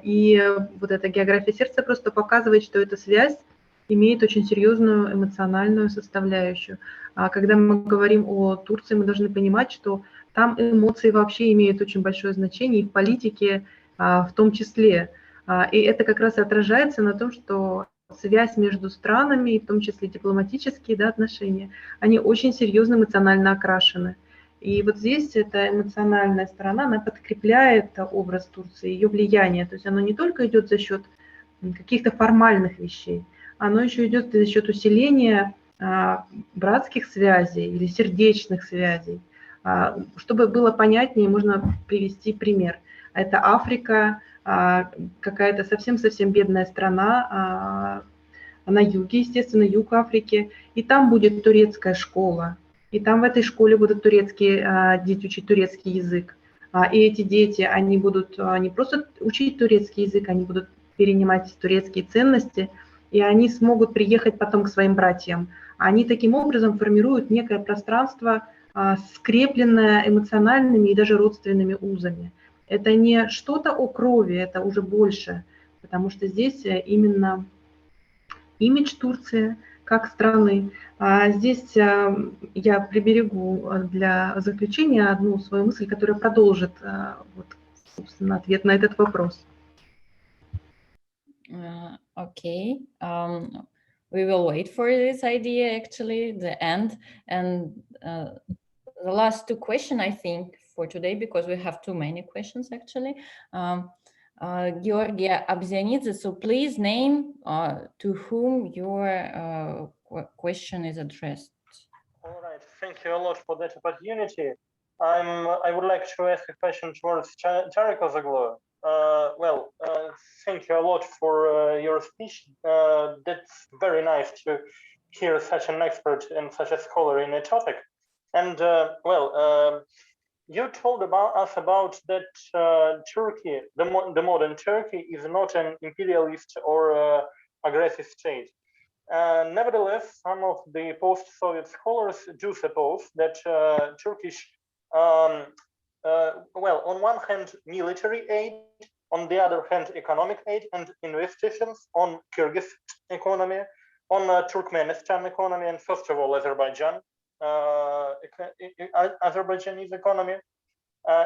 И вот эта география сердца просто показывает, что эта связь имеет очень серьезную эмоциональную составляющую. Когда мы говорим о Турции, мы должны понимать, что там эмоции вообще имеют очень большое значение, и в политике в том числе. И это как раз и отражается на том, что связь между странами, в том числе дипломатические отношения, они очень серьезно эмоционально окрашены. И вот здесь эта эмоциональная сторона, она подкрепляет образ Турции, ее влияние. То есть оно не только идет за счет каких-то формальных вещей, оно еще идет за счет усиления братских связей или сердечных связей. Чтобы было понятнее, можно привести пример. Это Африка, какая-то совсем-совсем бедная страна на юге, естественно, юг Африки, и там будет турецкая школа, и там в этой школе будут дети учить турецкий язык. И эти дети, они будут не просто учить турецкий язык, они будут перенимать турецкие ценности, и они смогут приехать потом к своим братьям. Они таким образом формируют некое пространство, скрепленное эмоциональными и даже родственными узами. Это не что-то о крови, это уже больше, потому что здесь именно имидж Турции как страны. Здесь я приберегу для заключения одну свою мысль, которая продолжит, вот, собственно, ответ на этот вопрос. Okay. We will wait for this idea, actually, the end. And the last two questions, I think, for today, because we have too many questions, actually. Georgia Abzianidze, so please name to whom your question is addressed. All right, thank you a lot for that opportunity. I would like to ask a question towards Tarek Ozoglu. Thank you a lot for your speech. That's very nice to hear such an expert and such a scholar in a topic. And you told us about that Turkey, the modern Turkey, is not an imperialist or aggressive state. Nevertheless, some of the post-Soviet scholars do suppose that Turkish, on one hand, military aid, on the other hand, economic aid and investitions on Kyrgyz economy, on Turkmenistan economy, and first of all, Azerbaijanese economy,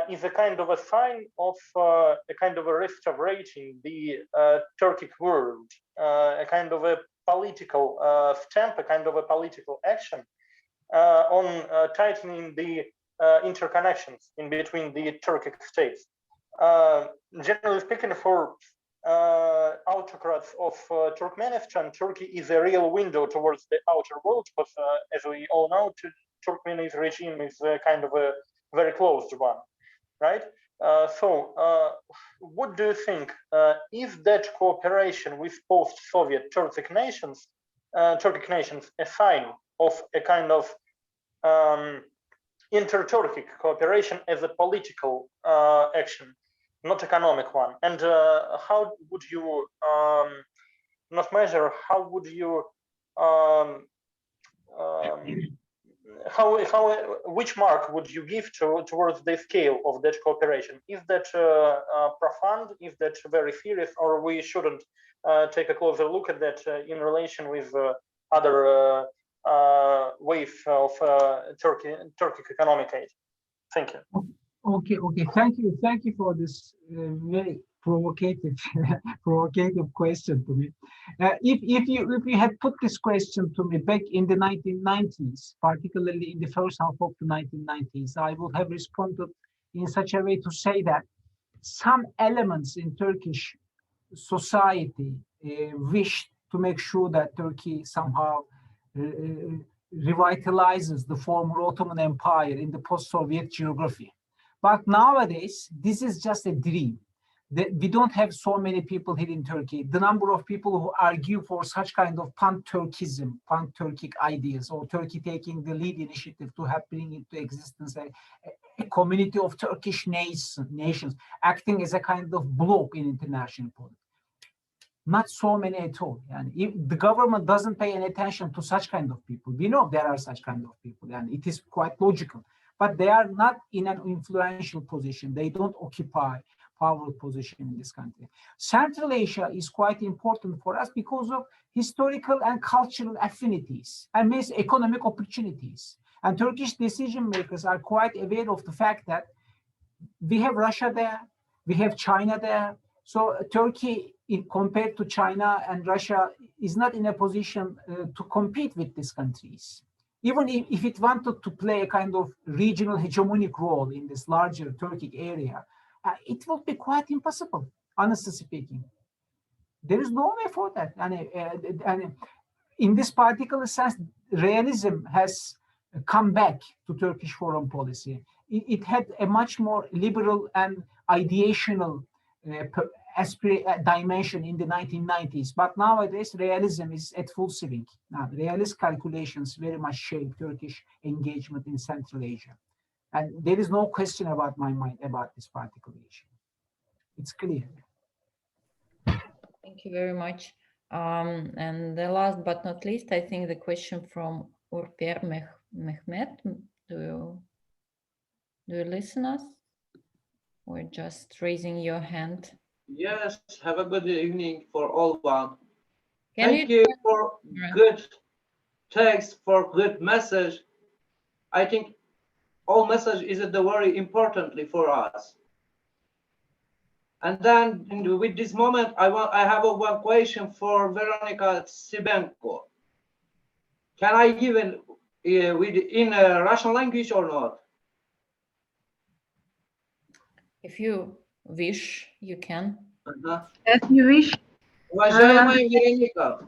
is a kind of a sign of a kind of a restorating the Turkic world, a kind of a political stamp, a kind of a political action on tightening the interconnections in between the Turkic states. Generally speaking, for autocrats of Turkmenistan, Turkey is a real window towards the outer world, but as we all know, Turkmenistan regime is kind of a very closed one, right? What do you think? Is that cooperation with post-Soviet Turkic nations a sign of a kind of inter-Turkic cooperation as a political action, not economic one? And how would you not measure? How would you which mark would you give towards the scale of that cooperation? Is that profound? Is that very serious? Or we shouldn't take a closer look at that in relation with other ways of Turkic economic aid? Thank you. Okay. Thank you for this very provocative question to me. If you had put this question to me back in the 1990s, particularly in the first half of the 1990s, I would have responded in such a way to say that some elements in Turkish society wished to make sure that Turkey somehow revitalizes the former Ottoman Empire in the post-Soviet geography. But nowadays, this is just a dream. We don't have so many people here in Turkey. The number of people who argue for such kind of pan-Turkism, pan-Turkic ideas, or Turkey taking the lead initiative to help bring into existence a community of Turkish nations acting as a kind of bloc in international politics. Not so many at all. And if the government doesn't pay any attention to such kind of people, we know there are such kind of people, and it is quite logical. But they are not in an influential position. They don't occupy powerful position in this country. Central Asia is quite important for us because of historical and cultural affinities and means economic opportunities. And Turkish decision makers are quite aware of the fact that we have Russia there, we have China there. So Turkey, compared to China and Russia, is not in a position to compete with these countries. even if it wanted to play a kind of regional hegemonic role in this larger Turkic area, it would be quite impossible, honestly speaking. There is no way for that. And in this particular sense, realism has come back to Turkish foreign policy. It had a much more liberal and ideational dimension in the 1990s, but nowadays realism is at full swing. Now, realist calculations very much shape Turkish engagement in Central Asia. And there is no question about my mind about this particular issue. It's clear. Thank you very much. And the last but not least, I think the question from Urper Mehmet. Do you listen us? Or just raising your hand? Yes, have a good evening for all one. Can Thank you for good text, for good message. I think all message is very importantly for us. And then with this moment, I have one question for Veronica Sibenko. Can I give it in a Russian language or not? If you wish, you can. As you wish. Уважаемая Вероника,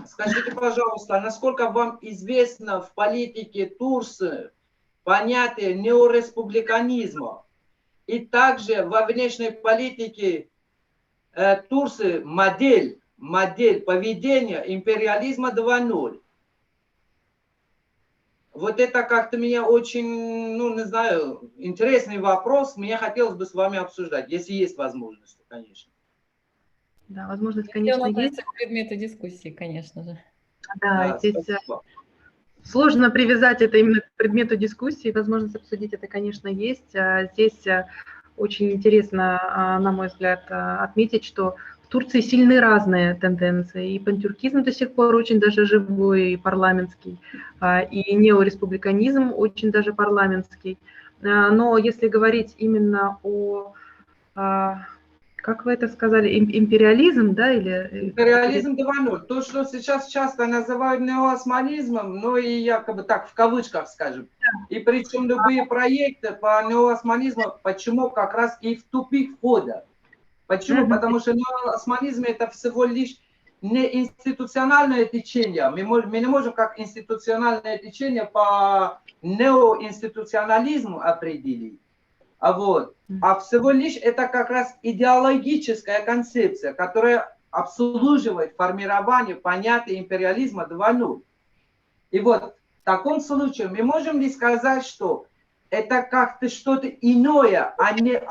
скажите, пожалуйста, насколько вам известно в политике Турции понятие неореспубликанизма и также во внешней политике Турции модель поведения империализма 2.0? Вот это как-то меня очень, ну, не знаю, интересный вопрос. Мне хотелось бы с вами обсуждать, если есть возможность, конечно. Да, возможность, конечно, есть. К предмету дискуссии, конечно же. Да, здесь сложно привязать это именно к предмету дискуссии. Возможность обсудить это, конечно, есть. Здесь очень интересно, на мой взгляд, отметить, что в Турции сильны разные тенденции. И пантюркизм до сих пор очень даже живой и парламентский, и неореспубликанизм очень даже парламентский. Но если говорить именно о, как вы это сказали, империализм, да, или... Империализм 2.0. То, что сейчас часто называют неоосманизмом, но и якобы так, в кавычках скажем. И причем любые проекты по неоосманизму, почему как раз и в тупик входят. Почему? Потому что неоосманизм это всего лишь не институциональное течение. Мы не можем как институциональное течение по неоинституционализму определить. А всего лишь это как раз идеологическая концепция, которая обслуживает формирование понятия империализма 2.0. И вот в таком случае мы можем ли сказать, что это как-то что-то иное, а не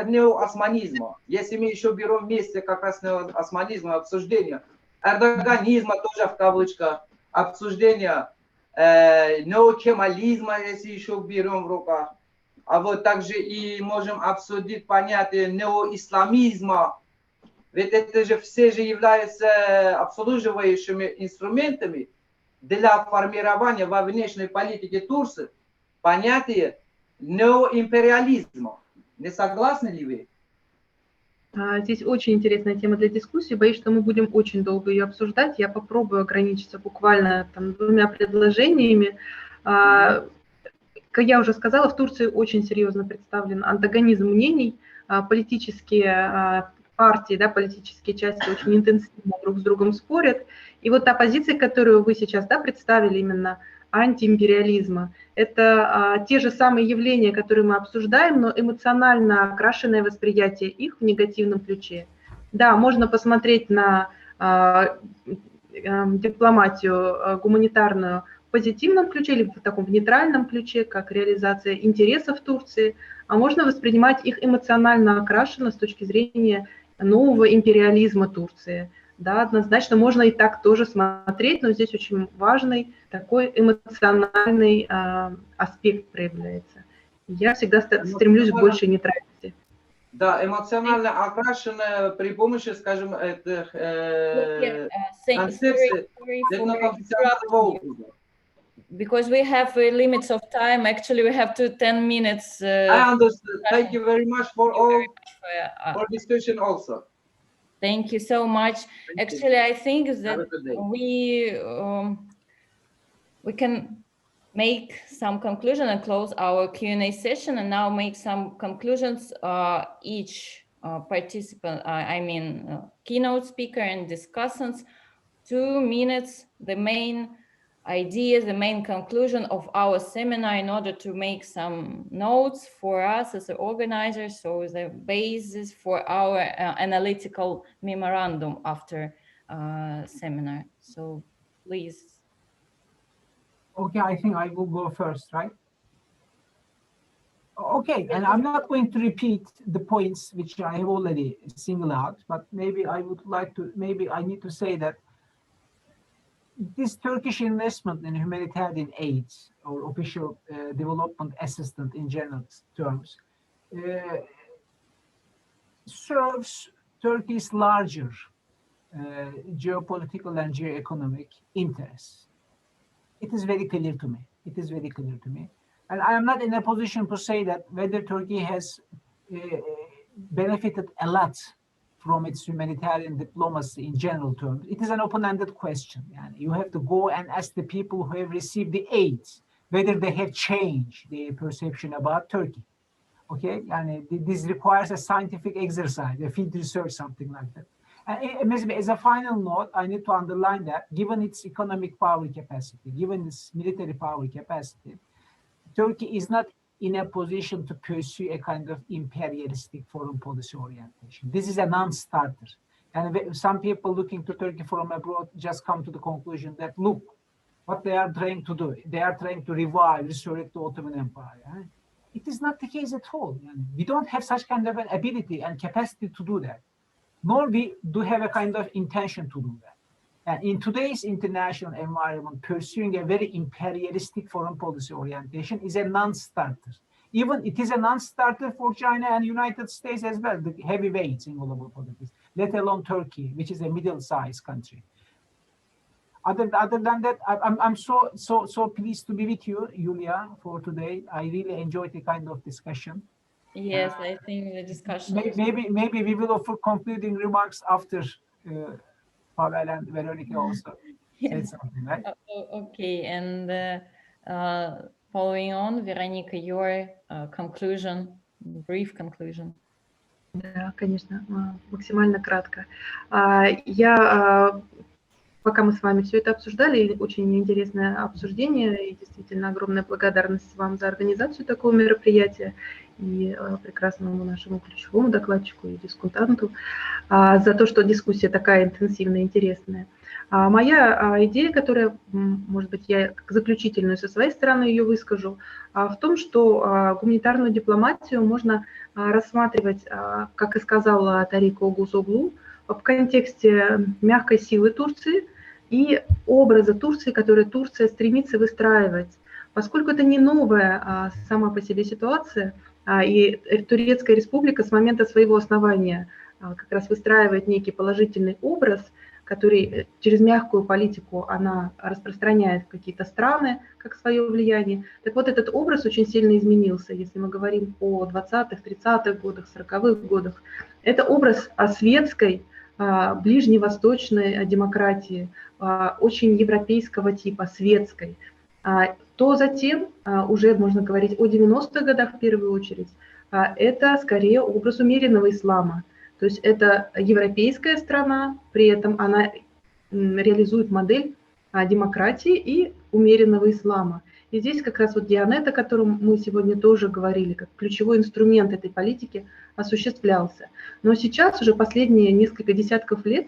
неоосманизма? Если мы еще берем вместе как раз неоосманизма, обсуждение эрдоганизма, тоже в кавычках, обсуждение неокемализма, если еще берем в руках. А вот также и можем обсудить понятие неоисламизма. Ведь это же все же являются обслуживающими инструментами для формирования во внешней политике Турции понятия неоимпериализма. Не согласны ли вы? Здесь очень интересная тема для дискуссии. Боюсь, что мы будем очень долго ее обсуждать. Я попробую ограничиться буквально там 2 предложениями. Как я уже сказала, в Турции очень серьезно представлен антагонизм мнений, политические партии, да, политические части очень интенсивно друг с другом спорят. И вот та позиция, которую вы сейчас, да, представили, именно антиимпериализма, это те же самые явления, которые мы обсуждаем, но эмоционально окрашенное восприятие их в негативном ключе. Да, можно посмотреть на дипломатию гуманитарную в позитивном ключе или в таком нейтральном ключе, как реализация интересов Турции, а можно воспринимать их эмоционально окрашенно с точки зрения нового империализма Турции. Да, однозначно можно и так тоже смотреть, но здесь очень важный такой эмоциональный аспект проявляется. Я всегда стремлюсь к большей нейтральности. Да, эмоционально окрашенная при помощи, скажем, этих концепций этноконфессионального округа. Because we have limits of time, actually we have 10 minutes. I understood. Thank you very much for all for discussion also. Thank you so much. Actually, I think that we can make some conclusion and close our Q&A session, and now make some conclusions. Each participant, keynote speaker and discussants, 2 minutes, the main ideas, the main conclusion of our seminar, in order to make some notes for us as the organizers, so the basis for our analytical memorandum after seminar. So please. Okay, I think I will go first, right? Okay, and I'm not going to repeat the points which I have already singled out, but maybe I would like to, maybe I need to say that this Turkish investment in humanitarian aid or official development assistance in general terms serves Turkey's larger geopolitical and geoeconomic interests. It is very clear to me. It is very clear to me. And I am not in a position to say that whether Turkey has benefited a lot from its humanitarian diplomacy in general terms. It is an open-ended question. You have to go and ask the people who have received the aid whether they have changed their perception about Turkey. Okay, and this requires a scientific exercise, a field research, something like that. And as a final note, I need to underline that given its economic power capacity, given its military power capacity, Turkey is not in a position to pursue a kind of imperialistic foreign policy orientation. This is a non-starter. And some people looking to Turkey from abroad just come to the conclusion that, look, what they are trying to do, they are trying to resurrect the Ottoman Empire. It is not the case at all. We don't have such kind of an ability and capacity to do that, nor we do have a kind of intention to do that. And in today's international environment, pursuing a very imperialistic foreign policy orientation is a non-starter. Even it is a non-starter for China and United States as well, the heavyweights in global politics, let alone Turkey, which is a middle-sized country. Other than that, I'm so pleased to be with you, Julia, for today. I really enjoyed the kind of discussion. Yes, I think the discussion. Maybe we will offer concluding remarks after Pavel and Veronica also said something, right? Okay, and following on, Veronica, your conclusion, brief conclusion. Да, конечно, максимально кратко. Пока мы с вами все это обсуждали, очень интересное обсуждение, и действительно огромная благодарность вам за организацию такого мероприятия, и прекрасному нашему ключевому докладчику и дискутанту, за то, что дискуссия такая интенсивная и интересная. Моя идея, которая, может быть, я заключительную со своей стороны ее выскажу, в том, что гуманитарную дипломатию можно рассматривать, как и сказала Тарика Огузоглу, в контексте мягкой силы Турции и образа Турции, который Турция стремится выстраивать. Поскольку это не новая сама по себе ситуация, и Турецкая республика с момента своего основания как раз выстраивает некий положительный образ, который через мягкую политику она распространяет в какие-то страны, как свое влияние. Так вот, этот образ очень сильно изменился, если мы говорим о 20-х, 30-х годах, 40-х годах. Это образ светской, ближневосточной демократии, очень европейского типа, светской. То затем, уже можно говорить о 90-х годах в первую очередь, это скорее образ умеренного ислама. То есть это европейская страна, при этом она реализует модель демократии и умеренного ислама. И здесь как раз вот Дианет, о котором мы сегодня тоже говорили, как ключевой инструмент этой политики осуществлялся. Но сейчас, уже последние несколько десятков лет,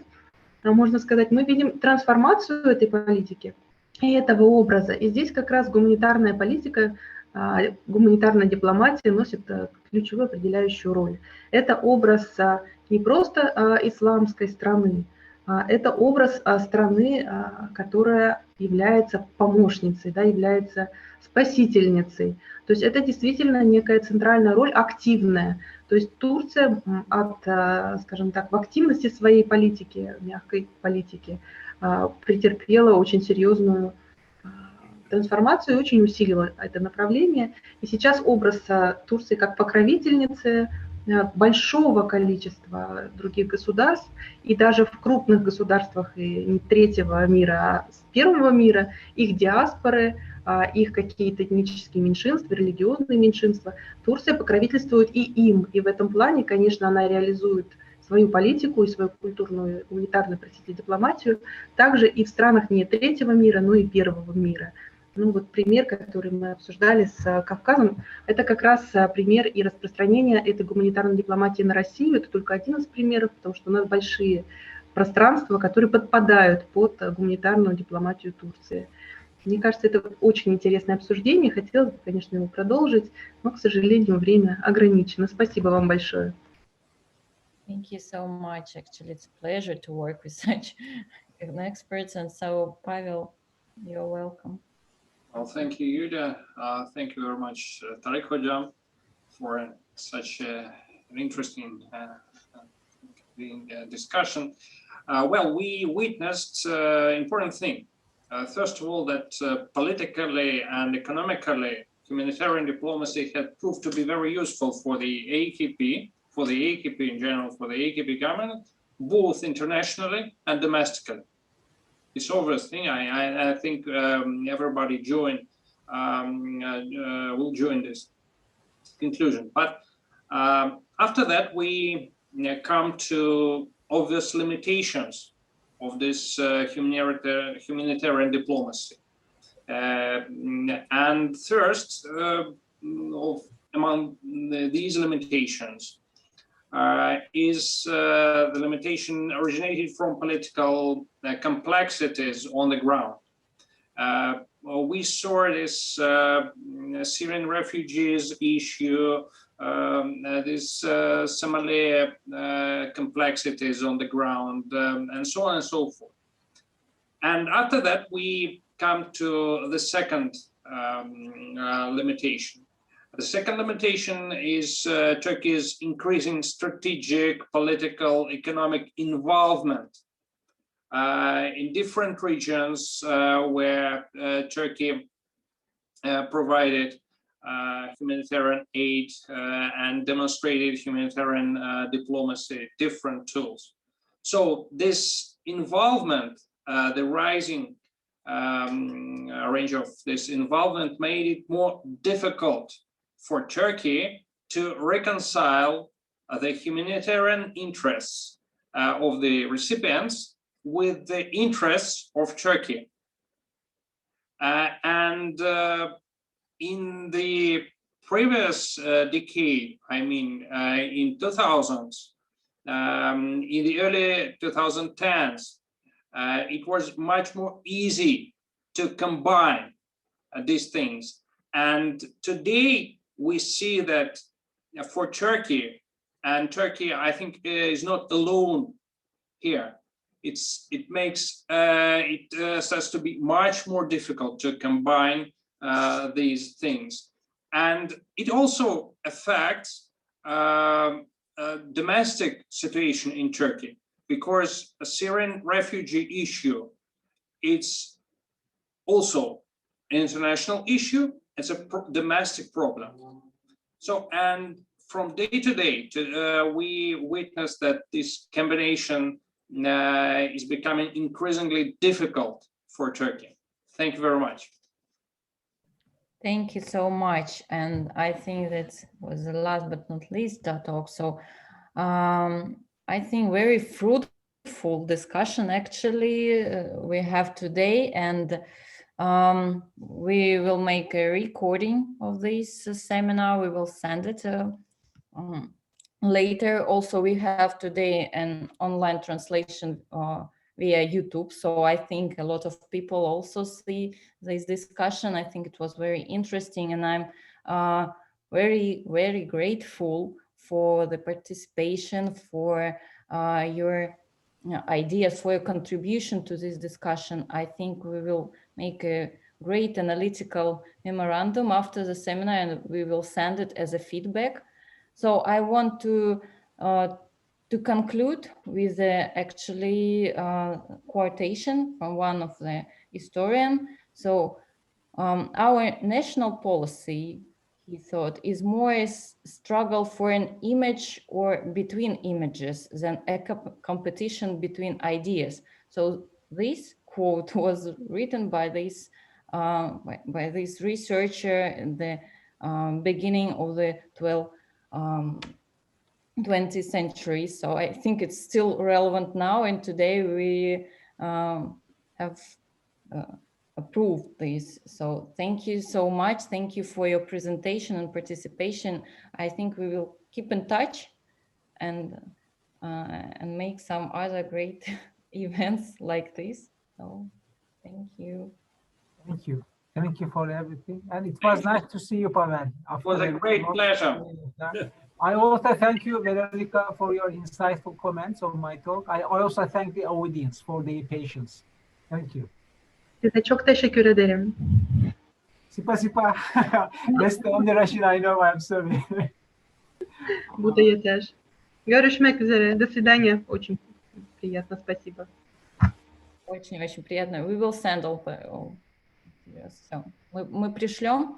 можно сказать, мы видим трансформацию этой политики и этого образа. И здесь как раз гуманитарная политика, гуманитарная дипломатия носит ключевую определяющую роль. Это образ не просто исламской страны, это образ страны, которая является помощницей, да, является спасительницей. То есть это действительно некая центральная роль, активная. То есть Турция скажем так, в активности своей политики, мягкой политики, претерпела очень серьезную трансформацию и очень усилила это направление. И сейчас образ Турции как покровительницы, большого количества других государств, и даже в крупных государствах и не третьего мира, а с первого мира, их диаспоры, их какие-то этнические меньшинства, религиозные меньшинства, Турция покровительствует и им. И в этом плане, конечно, она реализует свою политику и свою культурную, гуманитарную, простите, дипломатию, также и в странах не третьего мира, но и первого мира. Ну вот пример, который мы обсуждали с Кавказом, это как раз пример и распространения этой гуманитарной дипломатии на Россию. Это только один из примеров, потому что у нас большие пространства, которые подпадают под гуманитарную дипломатию Турции. Мне кажется, это очень интересное обсуждение. Хотелось бы, конечно, его продолжить, но, к сожалению, время ограничено. Спасибо вам большое. Thank you so much. Actually, it's a pleasure to work with such experts. And so, Pavel, you're welcome. Well, thank you, Yulia. Thank you very much, Tariq Hojam, for such an interesting discussion. Well, we witnessed important thing. First of all, that politically and economically, humanitarian diplomacy had proved to be very useful for the AKP, in general, for the AKP government, both internationally and domestically. It's obvious thing. I think everybody will join this conclusion. But after that, we come to obvious limitations of this humanitarian diplomacy. And first, among these limitations is the limitation originated from political complexities on the ground. We saw this Syrian refugees issue, this Somali complexities on the ground, and so on and so forth. And after that, we come to the second limitation. The second limitation is Turkey's increasing strategic, political, economic involvement in different regions where Turkey provided humanitarian aid and demonstrated humanitarian diplomacy, different tools. So this involvement, the rising range of this involvement made it more difficult for Turkey to reconcile the humanitarian interests of the recipients with the interests of Turkey. And in the previous decade, I mean, in 2000s, in the early 2010s, it was much more easy to combine these things. And today we see that for Turkey, and Turkey, I think, is not alone here. It starts to be much more difficult to combine these things. And it also affects domestic situation in Turkey, because a Syrian refugee issue, it's also an international issue. It's a domestic problem. So, and from day to day, we witness that this combination is becoming increasingly difficult for Turkey. Thank you very much. Thank you so much. And I think that was the last but not least talk. So I think very fruitful discussion actually we have today, and we will make a recording of this seminar. We will send it later. Also, we have today an online translation via YouTube. So I think a lot of people also see this discussion. I think it was very interesting, and I'm very, very grateful for the participation, for your ideas, for your contribution to this discussion. I think we will make a great analytical memorandum after the seminar, and we will send it as a feedback. So I want to conclude with actually quotation from one of the historian. So our national policy, he thought, is more a struggle for an image or between images than a competition between ideas. So this quote was written by this researcher in the beginning of the 20th century. So I think it's still relevant now, and today we have approved this. So thank you so much. Thank you for your presentation and participation. I think we will keep in touch and make some other great events like this. So thank you. Thank you. Thank you for everything. And it was nice to see you, Pavel. It was a great pleasure. I also thank you, Veronica, for your insightful comments on my talk. I also thank the audience for their patience. Thank you. Size çok teşekkür ederim. Sipa. That's the only Russian I know. I'm sorry. Bu da yeter. Görüşmek üzere. До свидания. Очень приятно. Спасибо. Очень-очень приятно. We will send all. Yes, so мы пришлем.